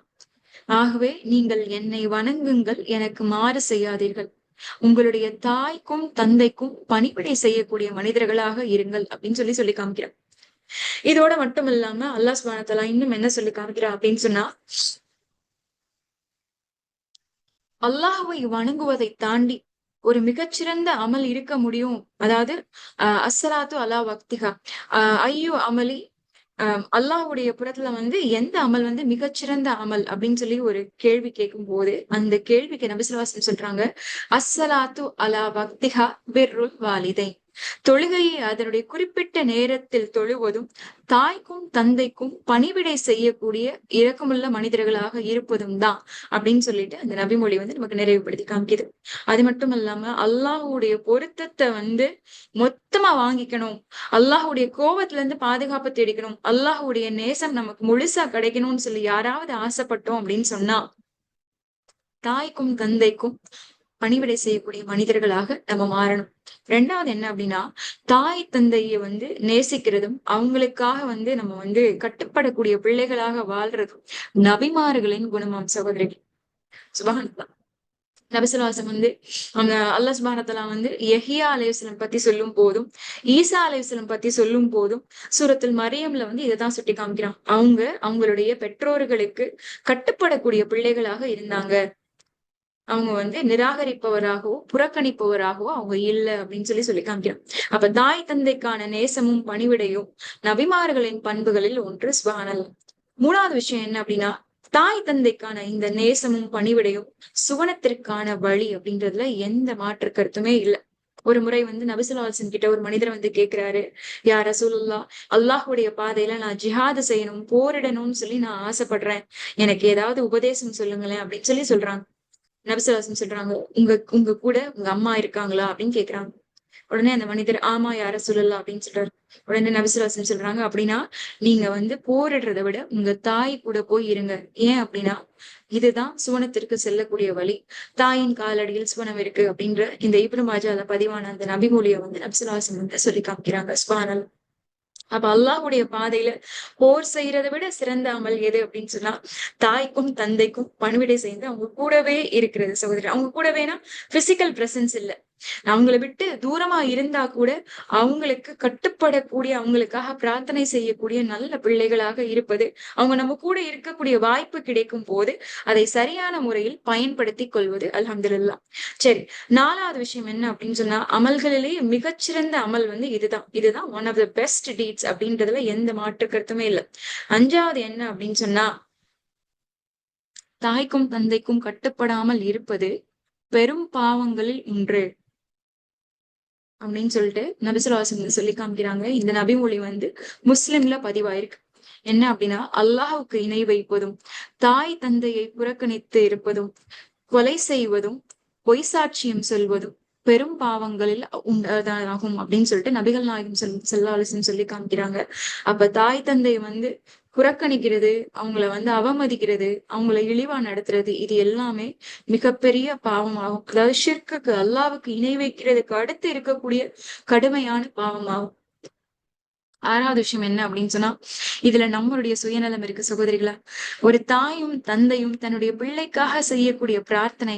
ஆகவே நீங்கள் என்னை வணங்குங்கள், எனக்கு மாறு செய்யாதீர்கள், உங்களுடைய தாய்க்கும் தந்தைக்கும் பணிவிடை செய்யக்கூடிய மனிதர்களாக இருங்கள் அப்படின்னு சொல்லி காமிக்கிறார். இதோட மட்டும் இல்லாம அல்லாஹ் சுப்ஹானஹு வ தஆலா இன்னும் என்ன சொல்லி காமிக்கிறா அப்படின்னு சொன்னா, அல்லாஹ்வை வணங்குவதை தாண்டி ஒரு மிகச்சிறந்த அமல் இருக்க முடியும். அதாவது அஸ்ஸலாத்து அலா வக்திஹா, ஐயோ அமலி, அல்லாஹ்வுடைய புறத்துல எந்த அமல் மிகச்சிறந்த அமல் அப்படின்னு சொல்லி ஒரு கேள்வி கேட்கும் போது அந்த கேள்விக்கு நபி ஸல்லல்லாஹு அலைஹி வஸல்லம் சொல்றாங்க, அஸ்ஸலாத்து அலா வக்திஹா பிர்ருல் வாலிதைன், தொழுகையை அதனுடைய குறிப்பிட்ட நேரத்தில் தொழுவதும் தாய்க்கும் தந்தைக்கும் பணிவிடை செய்யக்கூடிய இரக்கமுள்ள மனிதர்களாக இருப்பதும் தான் அப்படின்னு சொல்லிட்டு அந்த நபிமொழி நமக்கு நிறைவுபடுத்தி காமிக்குது. அது மட்டும் இல்லாம அல்லாஹ்வுடைய பொருத்தத்தை மொத்தமா வாங்கிக்கணும், அல்லாஹ்வுடைய கோபத்துல இருந்து பாதுகாப்பு தேடிக்கணும், அல்லாஹ்வுடைய நேசம் நமக்கு முழுசா கிடைக்கணும்னு சொல்லி யாராவது ஆசைப்பட்டோம் அப்படின்னு சொன்னா தாய்க்கும் தந்தைக்கும் பணிவிடை செய்யக்கூடிய மனிதர்களாக நம்ம மாறணும். ரெண்டாவது என்ன அப்படின்னா, தாய் தந்தைய நேசிக்கிறதும் அவங்களுக்காக நம்ம கட்டுப்படக்கூடிய பிள்ளைகளாக வாழ்றதும் நபிமார்களின் குணமாம் சகோதரி. சுபஹானல்லாஹ். நபிசுல்லாசம் அவங்க அல்லாஹ் சுப்ஹானஹு வ தஆலா யஹ்யா அலைஹிஸ்ஸலாம் பத்தி சொல்லும் போதும் ஈசா அலைஹிஸ்ஸலாம் பத்தி சொல்லும் போதும் சூரத்துல் மரியம்ல இதைதான் சுட்டி காமிக்கிறான். அவங்களுடைய பெற்றோர்களுக்கு கட்டுப்படக்கூடிய பிள்ளைகளாக இருந்தாங்க. அவங்க வந்து நிராகரிப்பவராகவோ புறக்கணிப்பவராகவோ அவங்க இல்லை அப்படின்னு சொல்லி காமிக்கிறோம். அப்ப தாய் தந்தைக்கான நேசமும் பணிவிடையும் நபிமார்களின் பண்புகளில் ஒன்று. சுப்ஹானல்லாஹ். மூணாவது விஷயம் என்ன அப்படின்னா, தாய் தந்தைக்கான இந்த நேசமும் பணிவிடையும் சுவனத்திற்கான வழி அப்படின்றதுல எந்த மாற்று கருத்துமே இல்லை. ஒரு முறை வந்து நபி ஸல்லல்லாஹு அலைஹி வஸல்லம் கிட்ட ஒரு மனிதர் வந்து கேக்குறாரு, யா ரசூலுல்லாஹ், அல்லாஹ்வுடைய பாதையில நான் ஜிஹாது செய்யணும், போரிடணும்னு சொல்லி நான் ஆசைப்படுறேன், எனக்கு ஏதாவது உபதேசம் சொல்லுங்களேன் அப்படின்னு சொல்றாங்க. நபி ஸல்லல்லாஹு அலைஹி வஸல்லம் சொல்றாங்க, உங்க உங்க கூட உங்க அம்மா இருக்காங்களா அப்படின்னு கேக்குறாங்க. உடனே அந்த மனிதர், ஆமா யா ரசூலுல்லாஹ் அப்படின்னு சொல்றாரு. உடனே நபி ஸல்லல்லாஹு அலைஹி வஸல்லம் சொல்றாங்க, அப்படின்னா நீங்க வந்து போரிடுறதை விட உங்க தாய் கூட போய் இருங்க. ஏன் அப்படின்னா இதுதான் சுவனத்திற்கு செல்லக்கூடிய வழி. தாயின் காலடியில் சுவனம் இருக்கு அப்படின்ற இந்த இப்னு மாஜால பதிவான அந்த நபிமொழியை வந்து நபி ஸல்லல்லாஹு அலைஹி வஸல்லம் வந்து சொல்லி காமிக்கிறாங்க. சுப்ஹானல்லாஹ். அப்ப அல்லாஹ்வுடைய பாதையில போர் செய்யறதை விட சிறந்த அமல் எது அப்படின்னு சொன்னா, தாய்க்கும் தந்தைக்கும் பணிவிடை செய்து அவங்க கூடவே இருக்கிறது சகோதரி. அவங்க கூடவேனா பிசிக்கல் பிரசன்ஸ் இல்ல, அவங்கள விட்டு தூரமா இருந்தா கூட அவங்களுக்கு கட்டுப்படக்கூடிய, அவங்களுக்காக பிரார்த்தனை செய்யக்கூடிய நல்ல பிள்ளைகளாக இருப்பது, அவங்க நம்ம கூட இருக்கக்கூடிய வாய்ப்பு கிடைக்கும் போது அதை சரியான முறையில் பயன்படுத்தி கொள்வது. அல்ஹம்துலில்லாஹ். சரி, நாலாவது விஷயம் என்ன அப்படின்னு சொன்னா, அமல்களிலேயே மிகச்சிறந்த அமல் வந்து இதுதான் one of the best deeds அப்படின்றதுல எந்த மாற்று கருத்துமே இல்லை. அஞ்சாவது என்ன அப்படின்னு சொன்னா, தாய்க்கும் தந்தைக்கும் கட்டுப்படாமல் இருப்பது பெரும் பாவங்களில் ஒன்று அப்படின்னு சொல்லிட்டு நபி ஸல்லல்லாஹு அலைஹி வஸல்லம் சொல்லி காமிக்கிறாங்க. இந்த நபிமொழி வந்து முஸ்லிம்ல பதிவாயிருக்கு. என்ன அப்படின்னா, அல்லாஹ்வுக்கு இணை வைப்பதும், தாய் தந்தையை புறக்கணித்து இருப்பதும், கொலை செய்வதும், பொய் சாட்சியம் சொல்வதும் பெரும் பாவங்களில் உண்டாகும் அப்படின்னு சொல்லிட்டு நபிகள் நாயகம் ஸல்லல்லாஹு அலைஹி வஸல்லம் சொல்லி காமிக்கிறாங்க. அப்ப தாய் தந்தை வந்து புறக்கணிக்கிறது, அவங்கள வந்து அவமதிக்கிறது, அவங்கள இழிவா நடத்துறது, இது எல்லாமே மிகப்பெரிய பாவமாகும். அதாவது ஷிர்க்குக்கு, அல்லாஹ்வுக்கு இணை வைக்கிறதுக்கு அடுத்து இருக்கக்கூடிய கடுமையான பாவமாகும். ஆறாவது விஷயம் என்ன அப்படின்னு சொன்னா, இதுல நம்மளுடைய சுயநலம் இருக்கு சகோதரிகளா. ஒரு தாயும் தந்தையும் தன்னுடைய பிள்ளைக்காக செய்யக்கூடிய பிரார்த்தனை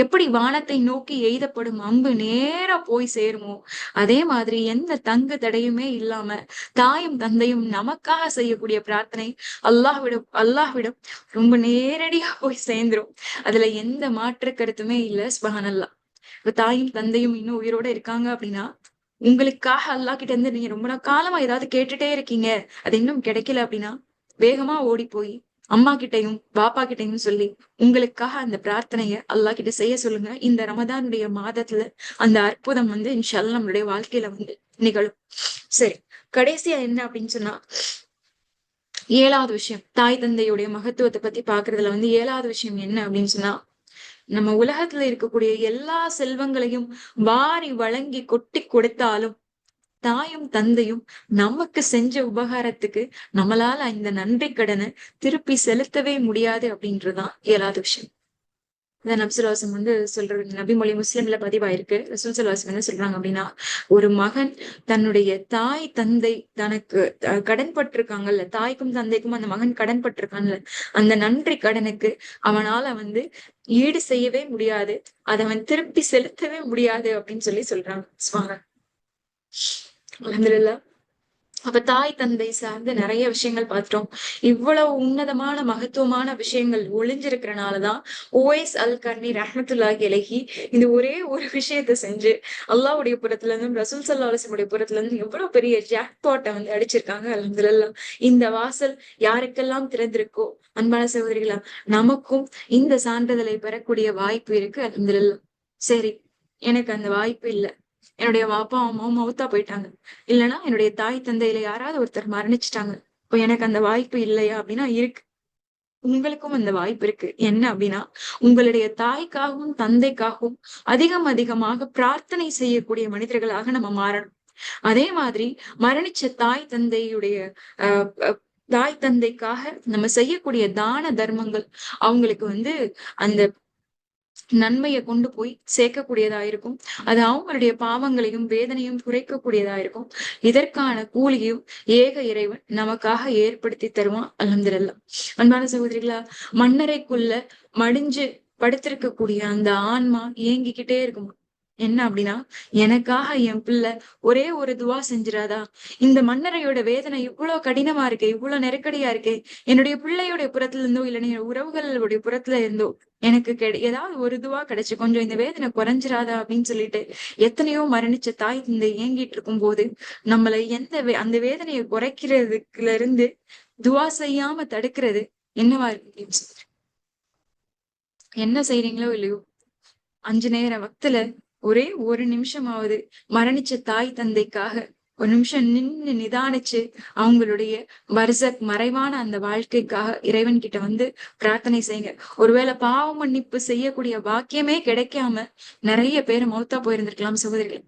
எப்படி வானத்தை நோக்கி எய்தப்படும் அம்பு நேரா போய் சேருமோ, அதே மாதிரி எந்த தங்கு தடையுமே இல்லாம தாயும் தந்தையும் நமக்காக செய்யக்கூடிய பிரார்த்தனை அல்லாஹ்விடம் ரொம்ப நேரடியா போய் சேர்ந்துரும். அதுல எந்த மாற்று கருத்துமே இல்ல. சுப்ஹானல்லாஹ். இப்ப தாயும் தந்தையும் இன்னும் உயிரோட இருக்காங்க அப்படின்னா, உங்களுக்காக அல்லாஹ் கிட்ட இருந்து நீங்க ரொம்ப நாள் காலமா ஏதாவது கேட்டுட்டே இருக்கீங்க, அது இன்னும் கிடைக்கல அப்படின்னா, வேகமா ஓடி போய் அம்மா கிட்டயும் பாப்பா கிட்டயும் சொல்லி உங்களுக்காக அந்த பிரார்த்தனைய அல்லாஹ் கிட்ட செய்ய சொல்லுங்க. இந்த ரமதானுடைய மாதத்துல அந்த அற்புதம் வந்து இன்ஷா அல்லாஹ் நம்மளுடைய வாழ்க்கையில வந்து நிகழும். சரி, கடைசியா என்ன அப்படின்னு சொன்னா, ஏழாவது விஷயம், தாய் தந்தையுடைய மகத்துவத்தை பத்தி பாக்குறதுல வந்து ஏழாவது விஷயம் என்ன அப்படின்னு சொன்னா, நம்ம உலகத்துல இருக்கக்கூடிய எல்லா செல்வங்களையும் வாரி வழங்கி கொட்டி கொடுத்தாலும் தாயும் தந்தையும் நமக்கு செஞ்ச உபகாரத்துக்கு நம்மளால இந்த நன்றி கடனை திருப்பி செலுத்தவே முடியாது அப்படின்றதுதான் ஏழாவது விஷயம். இந்த நபி ஸல்லல்லாஹு அலைஹி வஸல்லம் வந்து சொல்ற நபிமொழி முஸ்லிம்ல பதிவாயிருக்கு. ரசூல் ஸல்லல்லாஹு அலைஹி வஸல்லம் என்ன சொல்றாங்க அப்படின்னா, ஒரு மகன் தன்னுடைய தாய் தந்தை தனக்கு கடன் பட்டிருக்காங்கல்ல, தாய்க்கும் தந்தைக்கும் அந்த மகன் கடன் பட்டிருக்கான்ல, அந்த நன்றி கடனுக்கு அவனால வந்து ஈடு செய்யவே முடியாது, அதை அவன் திருப்பி செலுத்தவே முடியாது அப்படின்னு சொல்றாங்க. சுப்ஹானல்லாஹ். அல்ஹம்துலில்லாஹ். அப்ப தாய் தந்தை சார்ந்து நிறைய விஷயங்கள் பார்த்துட்டோம். இவ்வளவு உன்னதமான மகத்துவமான விஷயங்கள் ஒளிஞ்சிருக்கிறனாலதான் ஓவைஸ் அல் கர்னி ரஹ்மத்துல்லாஹி அலைஹி இந்த ஒரே ஒரு விஷயத்த செஞ்சு அல்லாஹ்வுடைய புறத்துல இருந்தும் ரசூல் ஸல்லல்லாஹு அலைஹி வஸல்லம் புறத்துல இருந்தும் எவ்வளவு பெரிய ஜாக்பாட்டை வந்து அடிச்சிருக்காங்க. அல்ஹம்துலில்லாஹ். இந்த வாசல் யாருக்கெல்லாம் திறந்திருக்கோ அன்பான சகோதரிகளா, நமக்கும் இந்த சான்றிதழை பெறக்கூடிய வாய்ப்பு இருக்கு. அல்ஹம்துலில்லாஹ். சரி, எனக்கு அந்த வாய்ப்பு இல்ல, என்னுடைய அப்பா அம்மாவும் மௌத்தா போயிட்டாங்க, இல்லைன்னா என்னுடைய தாய் தந்தையில யாராவது ஒருத்தர் மரணிச்சுட்டாங்க, இப்போ எனக்கு அந்த வாய்ப்பு இல்லையா அப்படின்னா இருக்கு. உங்களுக்கும் அந்த வாய்ப்பு இருக்கு. என்ன அப்படின்னா, உங்களுடைய தாய்க்காகவும் தந்தைக்காகவும் அதிகமாக பிரார்த்தனை செய்யக்கூடிய மனிதர்களாக நம்ம மாறணும். அதே மாதிரி மரணிச்ச தாய் தந்தையுடைய அஹ் அஹ் தாய் தந்தைக்காக நம்ம செய்யக்கூடிய தான தர்மங்கள் அவங்களுக்கு வந்து அந்த நன்மையை கொண்டு போய் சேர்க்கக்கூடியதா இருக்கும். அது அவங்களுடைய பாவங்களையும் வேதனையும் குறைக்கக்கூடியதா இருக்கும். இதற்கான கூலியும் ஏக இறைவன் நமக்காக ஏற்படுத்தி தருவான். அல்ஹம்துலில்லாஹ். அன்பான சகோதரிகளா, மண்ணறைக்குள்ள மடிஞ்சு படுத்திருக்கக்கூடிய அந்த ஆன்மா ஏங்கிக்கிட்டே இருக்கும். என்ன அப்படின்னா, எனக்காக என் பிள்ளை ஒரே ஒரு துவா செஞ்சிராதா? இந்த மன்னரையோட வேதனை இவ்வளவு கடினமா இருக்கு, இவ்வளவு நெருக்கடியா இருக்கு. என்னுடைய பிள்ளையுடைய புறத்துல இருந்தோ இல்ல என் உறவுகளுடைய புறத்துல இருந்தோ எனக்கு ஏதாவது ஒரு துவா கிடைச்சு கொஞ்சம் இந்த வேதனை குறைஞ்சிராதா அப்படின்னு சொல்லிட்டு எத்தனையோ மரணிச்ச தாய் தந்தை ஏங்கிட்டு இருக்கும் போது நம்மளை அந்த வேதனையை குறைக்கிறதுக்குல இருந்து துவா செய்யாம தடுக்கிறது என்னவா இருக்கு? என்ன செய்றீங்களோ இல்லையோ 5 நேர வக்துல ஒரே ஒரு நிமிஷமாவது மரணிச்ச தாய் தந்தைக்காக ஒரு நிமிஷம் நின்னு நிதானிச்சு அவங்களுடைய பர்சக் மறைவான அந்த வாழ்க்கைக்காக இறைவன் கிட்ட வந்து பிரார்த்தனை செய்யுங்க. ஒருவேளை பாவ மன்னிப்பு செய்யக்கூடிய பாக்கியமே கிடைக்காம நிறைய பேர் மௌத்தா போயிருந்திருக்கலாம் சகோதரிகள்.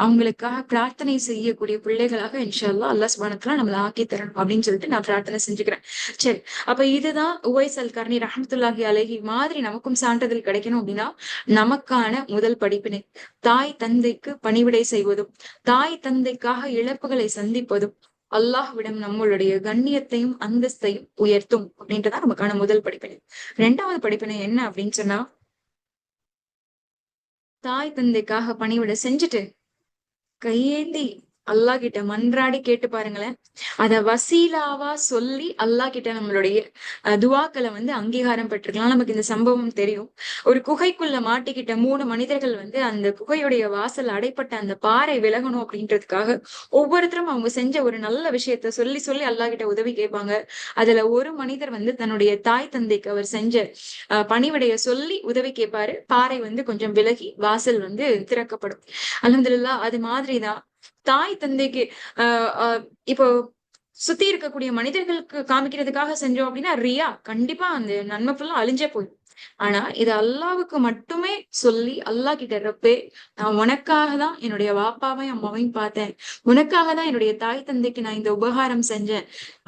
அவங்களுக்காக பிரார்த்தனை செய்யக்கூடிய பிள்ளைகளாக இன்ஷா அல்லாஹ் சுப்ஹானஹு வ தஆலா நம்மள ஆக்கி தரணும் அப்படின்னு சொல்லிட்டு நான் பிரார்த்தனை செஞ்சுக்கிறேன். சரி, அப்ப இதுதான் உவைஸ் அல் கர்னி ரஹ்மத்துல்லாஹி அலைஹி மாதிரி நமக்கும் சான்றிதழ் கிடைக்கணும் அப்படின்னா நமக்கான முதல் படிப்பினை தாய் தந்தைக்கு பணிவிடை செய்வதும் தாய் தந்தைக்காக இழப்புகளை சந்திப்பதும் அல்லாஹ்விடம் நம்மளுடைய கண்ணியத்தையும் அந்தஸ்தையும் உயர்த்தும் அப்படின்றதான் நமக்கான முதல் படிப்பினை. 2வது படிப்பினை என்ன அப்படின்னு சொன்னா, தாய் தந்தைக்காக பணிவிடை செஞ்சுட்டு கையேந்தி அல்லாஹ் கிட்ட மன்றாடி கேட்டு பாருங்களேன். அத வசீலாவா சொல்லி அல்லாஹ் கிட்ட நம்மளுடைய துவாக்களை வந்து அங்கீகாரம் பெற்றுக்கலாம். நமக்கு இந்த சம்பவம் தெரியும். ஒரு குகைக்குள்ள மாட்டிக்கிட்ட 3 மனிதர்கள் வந்து அந்த குகையுடைய வாசல் அடைப்பட்ட அந்த பாறை விலகணும் அப்படின்றதுக்காக ஒவ்வொருத்தரும் அவங்க செஞ்ச ஒரு நல்ல விஷயத்த சொல்லி சொல்லி அல்லாஹ் கிட்ட உதவி கேட்பாங்க. அதுல ஒரு மனிதர் வந்து தன்னுடைய தாய் தந்தைக்கு அவர் செஞ்ச பணிவிடைய சொல்லி உதவி கேட்பாரு. பாறை வந்து கொஞ்சம் விலகி வாசல் வந்து திறக்கப்படும். அல்ஹம்துலில்லாஹ். அது மாதிரிதான் தாய் தந்தைக்கு இப்போ சுத்தி இருக்கக்கூடிய மனிதர்களுக்கு காமிக்கிறதுக்காக செஞ்சோம் அப்படின்னா ரியா கண்டிப்பா அந்த நன்மை ஃபுல்லா அழிஞ்சே போயிடும். ஆனா இது அல்லாவுக்கு மட்டுமே சொல்லி அல்லாஹ் கிட்ட ரப்பே, நான் உனக்காக தான் என்னுடைய வாப்பாவையும் அம்மாவையும் பார்த்தேன், உனக்காக தான் என்னுடைய தாய் தந்தைக்கு நான் இந்த உபகாரம் செஞ்சேன்,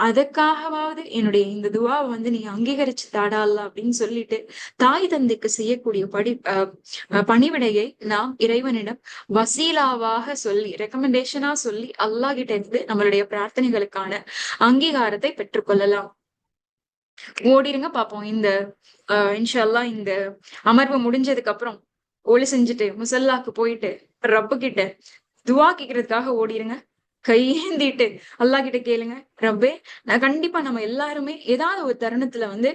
அதுக்காகவாவது என்னுடைய இந்த துவாவை வந்து நீ அங்கீகரிச்சு தாடா அல்லா அப்படின்னு சொல்லிட்டு தாய் தந்தைக்கு செய்யக்கூடிய பணிவிடையை நாம் இறைவனிடம் வசீலாவாக சொல்லி ரெக்கமெண்டேஷனா சொல்லி அல்லாஹ் கிட்ட இருந்து நம்மளுடைய பிரார்த்தனைகளுக்கான அங்கீகாரத்தை பெற்றுக்கொள்ளலாம். ஓடிருங்க பாப்போம். இந்த இன்ஷா அல்லாஹ் இந்த அமர்வு முடிஞ்சதுக்கு அப்புறம் ஒளி செஞ்சுட்டு முசல்லாக்கு போயிட்டு ரப்பு கிட்ட துவா கேட்கறதுக்காக ஓடிருங்க. கையேந்திட்டு அல்லாஹ் கிட்ட கேளுங்க, ரப்பே நான் கண்டிப்பா நம்ம எல்லாருமே ஏதாவது ஒரு தருணத்துல வந்து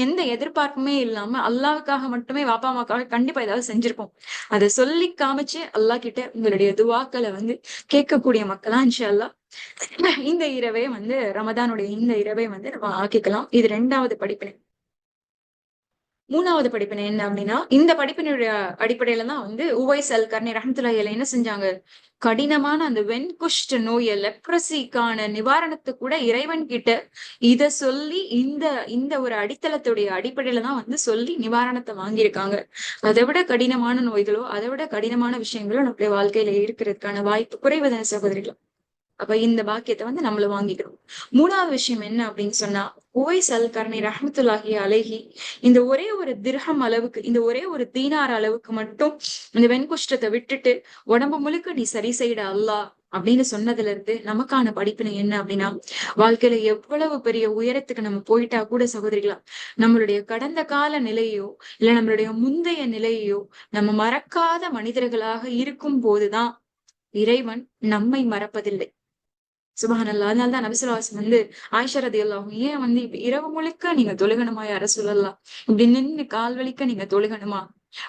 எந்த எதிர்பார்ப்புமே இல்லாம அல்லாவுக்காக மட்டுமே வாப்பா அம்மாக்காக கண்டிப்பா ஏதாவது செஞ்சிருப்போம். அதை சொல்லி காமிச்சு அல்லாஹ் கிட்ட உங்களுடைய துவாக்களை வந்து கேட்கக்கூடிய மக்களா இன்ஷா அல்லாஹ் இந்த இரவே வந்து ரமதானுடைய இந்த இரவே வந்து நம்ம ஆக்கிக்கலாம். இது 2வது படிப்பினை. 3வது படிப்பினை என்ன அப்படின்னா, இந்த படிப்பினுடைய அடிப்படையில தான் வந்து உவைஸ் அல் கர்னி ரஹ்மத்துல்லாஹி அலைஹி என்ன செஞ்சாங்க, கடினமான அந்த வெண்குஷ்ட நோய லெப்ரசிக்கான நிவாரணத்துக்கு கூட இறைவன் கிட்ட இத சொல்லி இந்த இந்த ஒரு அடித்தளத்துடைய அடிப்படையில தான் வந்து சொல்லி நிவாரணத்தை வாங்கியிருக்காங்க. அதை விட கடினமான நோய்களோ அதை விட கடினமான விஷயங்களோ நம்மளுடைய வாழ்க்கையில இருக்கிறதுக்கான வாய்ப்பு குறைவதான சகோதரிகள். அப்ப இந்த பாக்கியத்தை வந்து நம்மள வாங்கிக்கிறோம். 3வது விஷயம் என்ன அப்படின்னு சொன்னா, உவைஸ் அல் கர்னி ரஹ்மத்துல்லாஹி அலைஹி இந்த ஒரே ஒரு திர்ஹம் அளவுக்கு, இந்த ஒரே ஒரு தீனார் அளவுக்கு மட்டும் இந்த வெண்குஷ்டத்தை விட்டுட்டு உடம்பு முழுக்க நீ சரி செய்யட அல்லாஹ் அப்படின்னு சொன்னதுல இருந்து நமக்கான படிப்பினை என்ன அப்படின்னா, வாழ்க்கையில எவ்வளவு பெரிய உயரத்துக்கு நம்ம போயிட்டா கூட சகோதரிகளா, நம்மளுடைய கடந்த கால நிலையோ இல்ல நம்மளுடைய முந்தைய நிலையோ நம்ம மறக்காத மனிதர்களாக இருக்கும் போதுதான் இறைவன் நம்மை மறப்பதில்லை. சுபஹானல்லாஹ். அதனாலதான் நபி ஸல்லல்லாஹு அலைஹி வஸல்லம் வந்து ஆயிஷா ரலியல்லாஹு ஏன் வந்து இப்ப இரவு முழுக்க நீங்க தொழுகணுமா யா ரசூலல்லாஹ், இப்படி நின்னு கால் வலிக்க நீங்க தொழுகணுமா,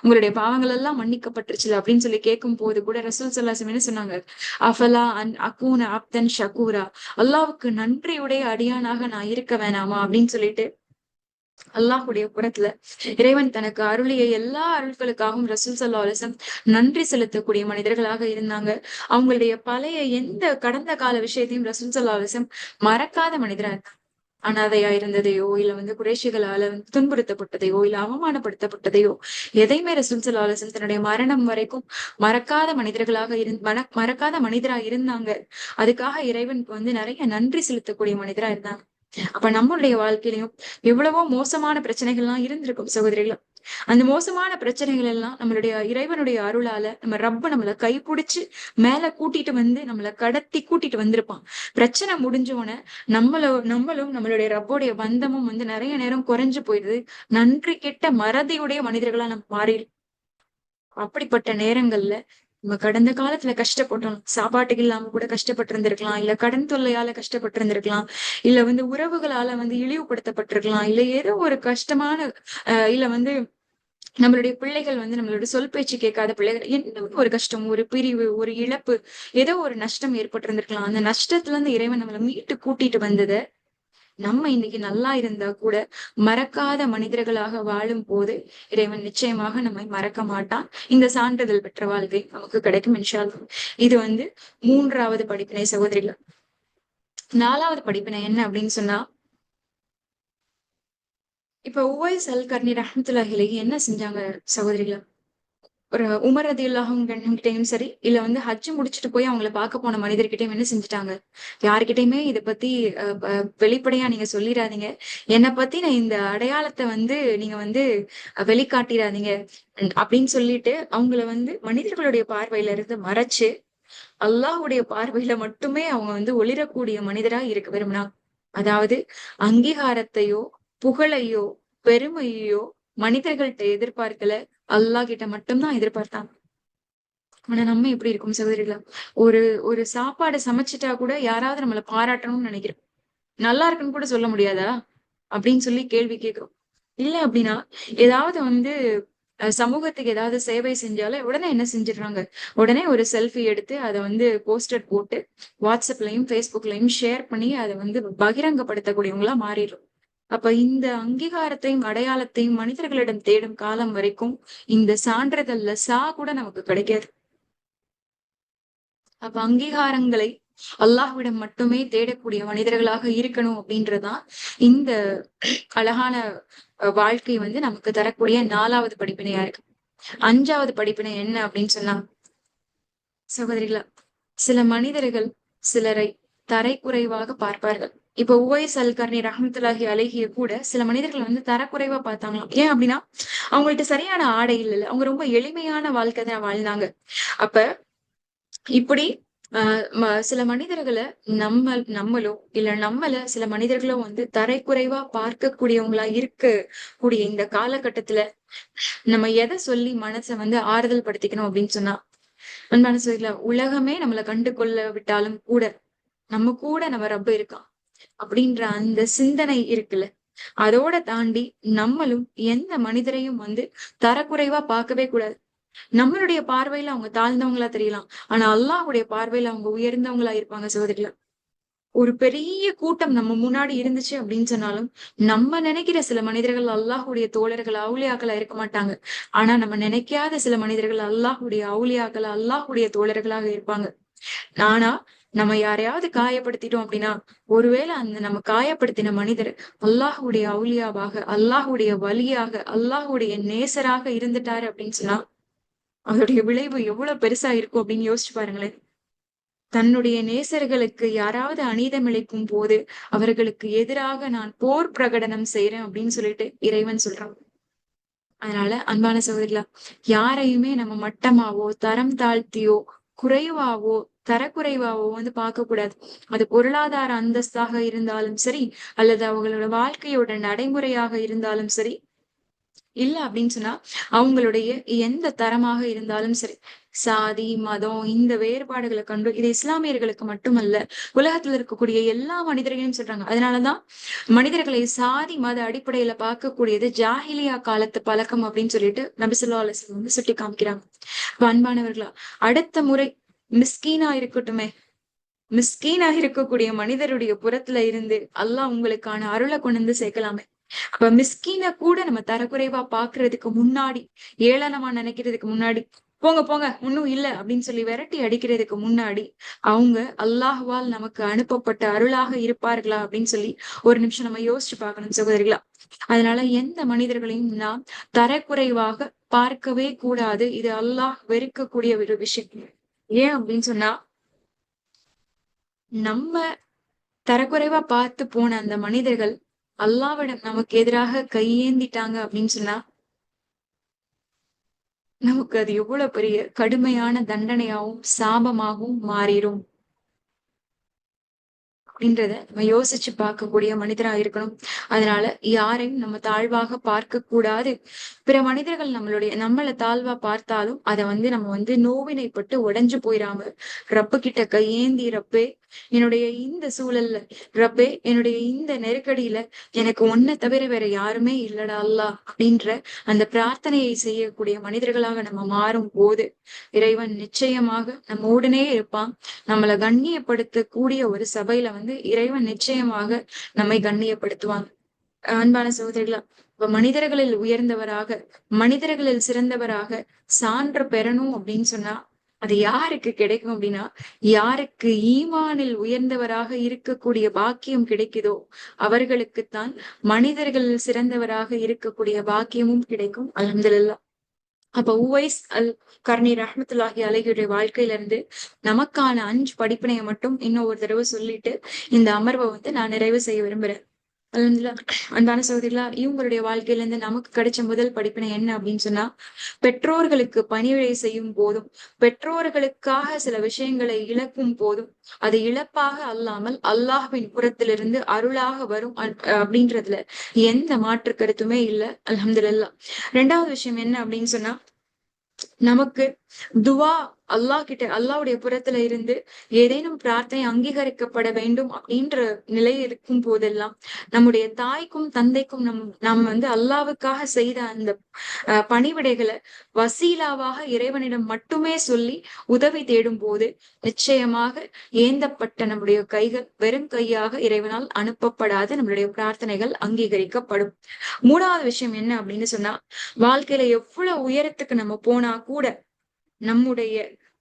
உங்களுடைய பாவங்கள் எல்லாம் மன்னிக்கப்பட்டுருச்சுல அப்படின்னு சொல்லி கேட்கும் போது கூட ரசூல் ஸல்லல்லாஹு அலைஹி வஸல்லம் என்ன சொன்னாங்க, அஃபலா அன் அகூன அப்தன் ஷகூரா, அல்லாஹ்வுக்கு நன்றியுடைய அடியானாக நான் இருக்க வேணாமா அப்படின்னு சொல்லிட்டு அல்லாஹுடைய புறத்துல இறைவன் தனக்கு அருளிய எல்லா அருள்களுக்காகவும் ரசூல் ஸல்லல்லாஹு அலைஹி வஸல்லம் நன்றி செலுத்தக்கூடிய மனிதர்களாக இருந்தாங்க. அவங்களுடைய பழைய எந்த கடந்த கால விஷயத்தையும் ரசூல் ஸல்லல்லாஹு அலைஹி வஸல்லம் மறக்காத மனிதரா இருந்தாங்க. அனாதையா இருந்ததையோ இல்ல வந்து குறைஷிகளால வந்து துன்புறுத்தப்பட்டதையோ இல்ல அவமானப்படுத்தப்பட்டதையோ எதையுமே ரசூல் ஸல்லல்லாஹு அலைஹி வஸல்லம் தன்னுடைய மரணம் வரைக்கும் மறக்காத மனிதர்களாக மறக்காத மனிதரா இருந்தாங்க. அதுக்காக இறைவனுக்கு வந்து நிறைய நன்றி செலுத்தக்கூடிய மனிதரா இருந்தாங்க. அப்ப நம்மளுடைய வாழ்க்கையிலயும் எவ்வளவோ மோசமான பிரச்சனைகள் எல்லாம் இருந்திருக்கும் சகோதரிகளா. அந்த மோசமான பிரச்சனைகள் எல்லாம் நம்மளுடைய இறைவனுடைய அருளால நம்ம ரப்ப நம்மள கைப்பிடிச்சு மேல கூட்டிட்டு வந்து நம்மள கடத்தி கூட்டிட்டு வந்திருப்பான். பிரச்சனை முடிஞ்சோன நம்மளும் நம்மளுடைய ரப்போடைய பந்தமும் வந்து நிறைய நேரம் குறைஞ்சு போயிடுது. நன்றி கெட்ட மறதியுடைய மனிதர்களா நம்ம மாறி அப்படிப்பட்ட நேரங்கள்ல நம்ம கடந்த காலத்துல கஷ்டப்பட்டோம். சாப்பாட்டுக்கு இல்லாம கூட கஷ்டப்பட்டு இருந்திருக்கலாம். இல்ல கடன் தொல்லையால கஷ்டப்பட்டு இருந்திருக்கலாம். இல்ல உறவுகளால இழிவுபடுத்தப்பட்டிருக்கலாம். இல்ல ஏதோ ஒரு கஷ்டமான இல்ல நம்மளுடைய பிள்ளைகள் நம்மளுடைய சொல் பேச்சு கேட்காத பிள்ளைகள், என்ன ஒரு கஷ்டம், ஒரு பிரிவு, ஒரு இழப்பு, ஏதோ ஒரு நஷ்டம் ஏற்பட்டிருந்திருக்கலாம். அந்த நஷ்டத்துல இருந்து இறைவன் நம்மள மீட்டு கூட்டிட்டு வந்தத, நம்ம இன்னைக்கு நல்லா இருந்தா கூட மறக்காத மனிதர்களாக வாழும் போது இறைவன் நிச்சயமாக நம்மை மறக்க மாட்டான். இந்த சான்றிதழ் பெற்ற வாழ்க்கை நமக்கு கிடைக்கும் இன்ஷா அல்லாஹ். இது 3வது படிப்பினை சகோதரிகள். 4வது படிப்பினை என்ன அப்படின்னு சொன்னா, இப்ப உவைஸ் அல் கர்னி ரஹ்மத்துல்லாஹி அலைஹி என்ன செஞ்சாங்க சகோதரிகளா? ஒரு உமர் ரலியல்லாஹு கிட்டயும் சரி, இல்ல ஹஜ் முடிச்சுட்டு போய் அவங்கள பார்க்க போன மனிதர்கிட்டயும் என்ன செஞ்சுட்டாங்க? யார்கிட்டயுமே இத பத்தி அ ப வெளிப்படையா நீங்க சொல்லிறாதீங்க. என்ன பத்தின இந்த அடையாளத்த நீங்க வெளிக்காட்டிறாதீங்க. அப்படின்னு சொல்லிட்டு அவங்கள மனிதர்களுடைய பார்வையில இருந்து மறைச்சு, அல்லாஹ்வுடைய பார்வையில மட்டுமே அவங்க ஒளிரக்கூடிய மனிதரா இருக்க விரும்பினாங்க. அதாவது அங்கீகாரத்தையோ, புகழையோ, பெருமையையோ மனிதர்கள்ட்ட எதிர்பார்க்கல. அல்லாஹ் கிட்ட மட்டும் தான் எதிர்பார்த்தாங்க. ஆனா நம்ம எப்படி இருக்கோம் சகோதரிகளா? ஒரு ஒரு சாப்பாடு சமைச்சுட்டா கூட யாராவது நம்மள பாராட்டணும்னு நினைக்கிறோம். நல்லா இருக்குன்னு கூட சொல்ல முடியாதா? அப்படின்னு சொல்லி கேள்வி கேட்கிறோம். இல்ல அப்படின்னா, ஏதாவது சமூகத்துக்கு ஏதாவது சேவை செஞ்சாலே உடனே என்ன செஞ்சுடுறாங்க? உடனே ஒரு செல்ஃபி எடுத்து அத போஸ்டர் போட்டு WhatsAppலயும், Facebookலயும் ஷேர் பண்ணி அத பகிரங்கப்படுத்தக்கூடியவங்களா மாறிடுறோம். அப்ப இந்த அங்கீகாரத்தையும், அடையாளத்தையும் மனிதர்களிடம் தேடும் காலம் வரைக்கும் இந்த சான்றிதழ்ல கூட நமக்கு கிடைக்காது. அப்ப அங்கீகாரங்களை அல்லாஹ்விடம் மட்டுமே தேடக்கூடிய மனிதர்களாக இருக்கணும் அப்படின்றதுதான் இந்த அழகான வாழ்க்கை நமக்கு தரக்கூடிய 4வது படிப்பினையா இருக்கு. 5வது படிப்பினை என்ன அப்படின்னு சொன்னா, சகோதரிகளா, சில மனிதர்கள் சிலரை தரைக்குறைவாக பார்ப்பார்கள். இப்ப உவைஸ் அல் கர்னி ரஹ்மத்துல்லாஹி அலைஹிய கூட சில மனிதர்கள் தரக்குறைவா பார்த்தாங்களாம். ஏன் அப்படின்னா, அவங்கள்ட்ட சரியான ஆடை இல்ல. அவங்க ரொம்ப எளிமையான வாழ்க்கை தான் வாழ்ந்தாங்க. அப்ப இப்படி சில மனிதர்கள நம்மளோ இல்ல நம்மள சில மனிதர்களோ தரைக்குறைவா பார்க்கக்கூடியவங்களா இருக்கக்கூடிய இந்த காலகட்டத்துல நம்ம எதை சொல்லி மனச ஆறுதல் படுத்திக்கணும் அப்படின்னு சொன்னா, அன்பான சகோதரிகளே, உலகமே நம்மள கண்டு கொள்ள விட்டாலும் கூட நம்ம ரப்பு இருக்கான் அப்படின்ற அந்த சிந்தனை இருக்குல்ல, அதோட தாண்டி நம்மளும் எந்த மனிதரையும் தரக்குறைவா பார்க்கவே கூடாது. நம்மளுடைய பார்வையில அவங்க தாழ்ந்தவங்களா தெரியலாம். ஆனா அல்லாஹ்வுடைய பார்வையில அவங்க உயர்ந்தவங்களா இருப்பாங்க சகோதரிகளா. ஒரு பெரிய கூட்டம் நம்ம முன்னாடி இருந்துச்சு அப்படின்னு சொன்னாலும், நம்ம நினைக்கிற சில மனிதர்கள் அல்லாஹ்வுடைய தோழர்கள், அவுலியாக்களா இருக்க மாட்டாங்க. ஆனா நம்ம நினைக்காத சில மனிதர்கள் அல்லாஹ்வுடைய அவுலியாக்கள், அல்லாஹ்வுடைய தோழர்களாக இருப்பாங்க. ஆனா நம்ம யாரையாவது காயப்படுத்திட்டோம் அப்படின்னா, ஒருவேளை அந்த நம்ம காயப்படுத்தின மனிதர் அல்லாஹ்வுடைய அவுலியாவாக, அல்லாஹ்வுடைய வலியாக, அல்லாஹ்வுடைய நேசராக இருந்துட்டாரு அப்படின்னு சொன்னா, அதோடைய விளைவு எவ்வளவு பெருசா இருக்கும் அப்படின்னு யோசிச்சு பாருங்களேன். தன்னுடைய நேசர்களுக்கு யாராவது அநீதம் இழைக்கும் போது அவர்களுக்கு எதிராக நான் போர் பிரகடனம் செய்யறேன் அப்படின்னு சொல்லிட்டு இறைவன் சொல்றான். அதனால அன்பான சகோதரிகளா, யாரையுமே நம்ம மட்டமாவோ, தரம் தாழ்த்தியோ, குறைவாவோ, தரக்குறைவாவோ பார்க்க கூடாது. அது பொருளாதார அந்தஸ்தாக இருந்தாலும் சரி, அல்லது அவங்களோட வாழ்க்கையோட நடைமுறையாக இருந்தாலும் சரி, இல்ல அப்படின்னு சொன்னா அவங்களுடைய எந்த தரமாக இருந்தாலும் சரி, சாதி, மதம் இந்த வேறுபாடுகளை கண்டு இது இஸ்லாமியர்களுக்கு மட்டுமல்ல, உலகத்துல இருக்கக்கூடிய எல்லா மனிதர்களையும் சொல்றாங்க. அதனாலதான் மனிதர்களை சாதி மத அடிப்படையில பார்க்கக்கூடியது ஜாஹிலியா காலத்து பழக்கம் அப்படின்னு சொல்லிட்டு நபி ஸல்லல்லாஹு அலைஹி வஸல்லம் சுட்டி காமிக்கிறாங்க. அன்பானவர்களா, அடுத்த முறை மிஸ்கீனா இருக்கட்டுமே, மிஸ்கீனா இருக்கக்கூடிய மனிதருடைய புறத்துல இருந்து அல்லாஹ் உங்களுக்கான அருளை கொண்டு சேர்க்கலாமே. அப்ப மிஸ்கீன கூட நம்ம தரக்குறைவா பாக்குறதுக்கு முன்னாடி, ஏளனமா நினைக்கிறதுக்கு முன்னாடி, போங்க போங்க ஒன்னும் இல்ல அப்படின்னு சொல்லி விரட்டி அடிக்கிறதுக்கு முன்னாடி, அவங்க அல்லாஹ்வால் நமக்கு அனுப்பப்பட்ட அருளாக இருப்பார்களா அப்படின்னு சொல்லி ஒரு நிமிஷம் நம்ம யோசிச்சு பார்க்கணும் சகோதரிகளா. அதனால எந்த மனிதர்களையும் நாம் தரக்குறைவாக பார்க்கவே கூடாது. இது அல்லாஹ் வெறுக்கக்கூடிய ஒரு விஷயம். ஏன் அப்படின்னு சொன்னா, நம்ம தரக்குறைவா பார்த்து போன அந்த மனிதர்கள் அல்லாவிடம் நமக்கு எதிராக கையேந்திட்டாங்க அப்படின்னு சொன்னா, நமக்கு அது எவ்வளவு பெரிய கடுமையான தண்டனையாவும் சாபமாகவும் மாறிடும். அப்படின்றத நம்ம யோசிச்சு பார்க்கக்கூடிய மனிதரா இருக்கணும். அதனால யாரையும் நம்ம தாழ்வாக பார்க்க கூடாது. பிற மனிதர்கள் நம்மள தாழ்வா பார்த்தாலும் அதை நம்ம நோவினைப்பட்டு உடைஞ்சு போயிராம ரப்பு கிட்ட கையேந்தி, ரப்பே என்னுடைய இந்த சூழல்ல, ரப்பே என்னுடைய இந்த நெருக்கடியில எனக்கு உன்னை தவிர வேற யாருமே இல்லடா அல்லாஹ் அப்படின்ற அந்த பிரார்த்தனையை செய்யக்கூடிய மனிதர்களாக நம்ம மாறும் போது இறைவன் நிச்சயமாக நம்ம உடனே இருப்பான். நம்மளை கண்ணியப்படுத்தக்கூடிய ஒரு சபையில இறைவன் நிச்சயமாக நம்மை கண்ணியப்படுத்துவாங்க. அன்பான சகோதரிகளா, இப்ப மனிதர்களில் உயர்ந்தவராக, மனிதர்களில் சிறந்தவராக சான்று பெறணும் அப்படின்னு சொன்னா அது யாருக்கு கிடைக்கும் அப்படின்னா, யாருக்கு ஈமானில் உயர்ந்தவராக இருக்கக்கூடிய பாக்கியம் கிடைக்குதோ அவர்களுக்குத்தான் மனிதர்களில் சிறந்தவராக இருக்கக்கூடிய பாக்கியமும் கிடைக்கும். அல்ஹம்துலில்லாஹ். அப்ப உவைஸ் அல் கர்னி ரஹ்மத்துல்லாஹி அலைஹியுடைய வாழ்க்கையில இருந்து நமக்கான 5 படிப்பினையை மட்டும் இன்னும் ஒரு தடவை சொல்லிட்டு இந்த அமர்வை நான் நிறைவு செய்ய விரும்புறேன். அல்ஹம்துலில்லாஹ். அன்பான சகோதரிகளா, இவங்களுடைய வாழ்க்கையில இருந்து நமக்கு கிடைச்ச முதல் படிப்பினை என்ன அப்படின்னு சொன்னா, பெற்றோர்களுக்கு பணிவிடை செய்யும் போதும், பெற்றோர்களுக்காக சில விஷயங்களை இழக்கும் போதும், அது இழப்பாக அல்லாமல் அல்லாஹ்வின் புறத்திலிருந்து அருளாக வரும் அப்படின்றதுல எந்த மாற்று கருத்துமே இல்லை. அல்ஹம்துலில்லாஹ். 2வது விஷயம் என்ன அப்படின்னு சொன்னா, நமக்கு துவா அல்லாஹ்வுடைய புறத்துல இருந்து ஏதேனும் பிரார்த்தனை அங்கீகரிக்கப்பட வேண்டும் அப்படின்ற நிலை இருக்கும் போதெல்லாம் நம்முடைய தாய்க்கும் தந்தைக்கும் நாம் அல்லாவுக்காக செய்த அந்த பணிவிடைகளை வசீலாவாக இறைவனிடம் மட்டுமே சொல்லி உதவி தேடும் போது நிச்சயமாக ஏந்தப்பட்ட நம்முடைய கைகள் வெறும் கையாக இறைவனால் அனுப்பப்படாது. நம்மளுடைய பிரார்த்தனைகள் அங்கீகரிக்கப்படும். 3வது விஷயம் என்ன அப்படின்னு சொன்னா, வாழ்க்கையில எவ்வளவு உயரத்துக்கு நம்ம போனா கூட நம்முடைய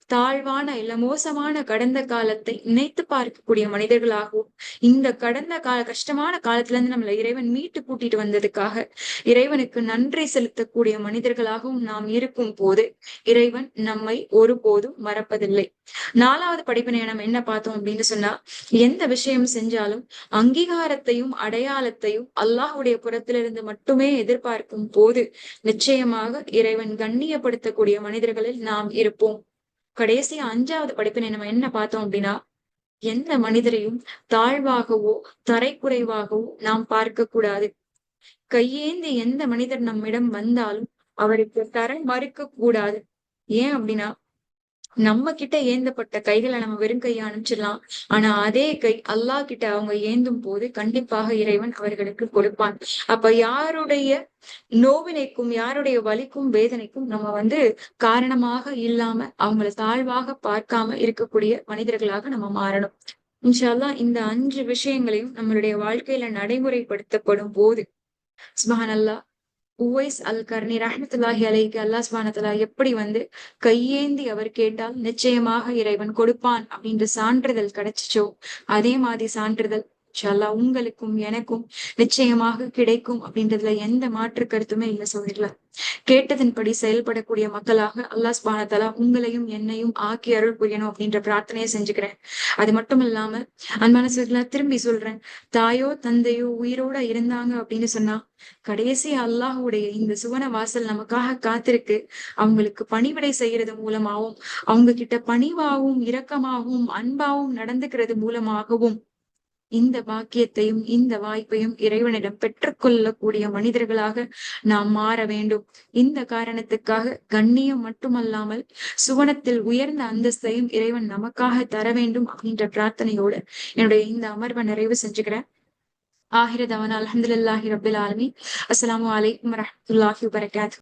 தாழ்வான இல்ல மோசமான கடந்த காலத்தை நினைத்து பார்க்கக்கூடிய மனிதர்களாகவும், இந்த கடந்த கஷ்டமான காலத்துல இருந்து நம்மள இறைவன் மீட்டு கூட்டிட்டு வந்ததுக்காக இறைவனுக்கு நன்றி செலுத்தக்கூடிய மனிதர்களாகவும் நாம் இருக்கும் போது இறைவன் நம்மை ஒருபோதும் மறப்பதில்லை. 4வது படிப்பினை நம்ம என்ன பார்த்தோம் அப்படின்னு சொன்னா, எந்த விஷயம் செஞ்சாலும் அங்கீகாரத்தையும் அடையாளத்தையும் அல்லாஹ்வுடைய புறத்திலிருந்து மட்டுமே எதிர்பார்க்கும் போது நிச்சயமாக இறைவன் கண்ணியப்படுத்தக்கூடிய மனிதர்களில் நாம் இருப்போம். கடைசி 5வது படிப்பினை நம்ம என்ன பார்த்தோம் அப்படின்னா, எந்த மனிதரையும் தாழ்வாகவோ தரைக்குறைவாகவோ நாம் பார்க்க கூடாது. கையேந்தி எந்த மனிதர் நம்மிடம் வந்தாலும் அவருக்கு தர மறுக்க கூடாது. ஏன் அப்படின்னா, நம்ம கிட்ட ஏந்தப்பட்ட கைகளை நம்ம வெறும் கையை அனுப்பிச்சிடலாம். ஆனா அதே கை அல்லாஹ் கிட்ட அவங்க ஏந்தும் போது கண்டிப்பாக இறைவன் அவர்களுக்கு கொடுப்பான். அப்ப யாருடைய நோவினைக்கும் யாருடைய வலிக்கும் வேதனைக்கும் நம்ம காரணமாக இல்லாம அவங்கள தாழ்வாக பார்க்காம இருக்கக்கூடிய மனிதர்களாக நம்ம மாறணும். இன்ஷா அல்லாஹ் இந்த 5 விஷயங்களையும் நம்மளுடைய வாழ்க்கையில நடைமுறைப்படுத்தப்படும் போது சுப்ஹானல்லாஹ், உவைஸ் அல் கர்னி ரஹ்மத்துல்லாஹி அலைஹி அல்லாஹ் சுப்ஹானஹு வ தஆலா எப்படி கையேந்தி அவர் கேட்டால் நிச்சயமாக இறைவன் கொடுப்பான் அப்படின்ற சான்றிதழ் கிடைச்சிச்சோ அதே மாதிரி சான்றிதழ் இன்ஷா அல்லாஹ் உங்களுக்கும் எனக்கும் நிச்சயமாக கிடைக்கும் அப்படின்றதுல எந்த மாற்று கருத்துமே இல்லை சகோதரிகளா. கேட்டதன்படி செயல்படக்கூடிய மக்களாக அல்லாஹ் சுப்ஹானஹு வ தஆலா உங்களையும் என்னையும் ஆக்கி அருள் புரியணும் அப்படின்ற பிரார்த்தனையை செஞ்சுக்கிறேன். அது மட்டும் இல்லாம அன்பான சகோதரிகளா, திரும்பி சொல்றேன், தாயோ தந்தையோ உயிரோட இருந்தாங்க அப்படின்னு சொன்னா கடைசி அல்லாஹ்வுடைய இந்த சுவன வாசல் நமக்காக காத்திருக்கு. அவங்களுக்கு பணிவிடை செய்யறது மூலமாகவும், அவங்க கிட்ட பணிவாகவும் இரக்கமாகவும் அன்பாவும் நடந்துக்கிறது மூலமாகவும் இந்த பாக்கியத்தையும் இந்த வாய்ப்பையும் இறைவனிடம் பெற்றுக்கொள்ளக்கூடிய மனிதர்களாக நாம் மாற வேண்டும். இந்த காரணத்துக்காக கண்ணியம் மட்டுமல்லாமல் சுவனத்தில் உயர்ந்த அந்தஸ்தையும் இறைவன் நமக்காக தர வேண்டும் அப்படின்ற பிரார்த்தனையோடு என்னுடைய இந்த அமர்வை நிறைவு செஞ்சுக்கிறேன். ஆஹிர தவானா அல்ஹம்துலில்லாஹி ரப்பில் ஆலமீன். அஸ்ஸலாமு அலைக்கும் வரஹ்மத்துல்லாஹி வபரகாத்துஹு.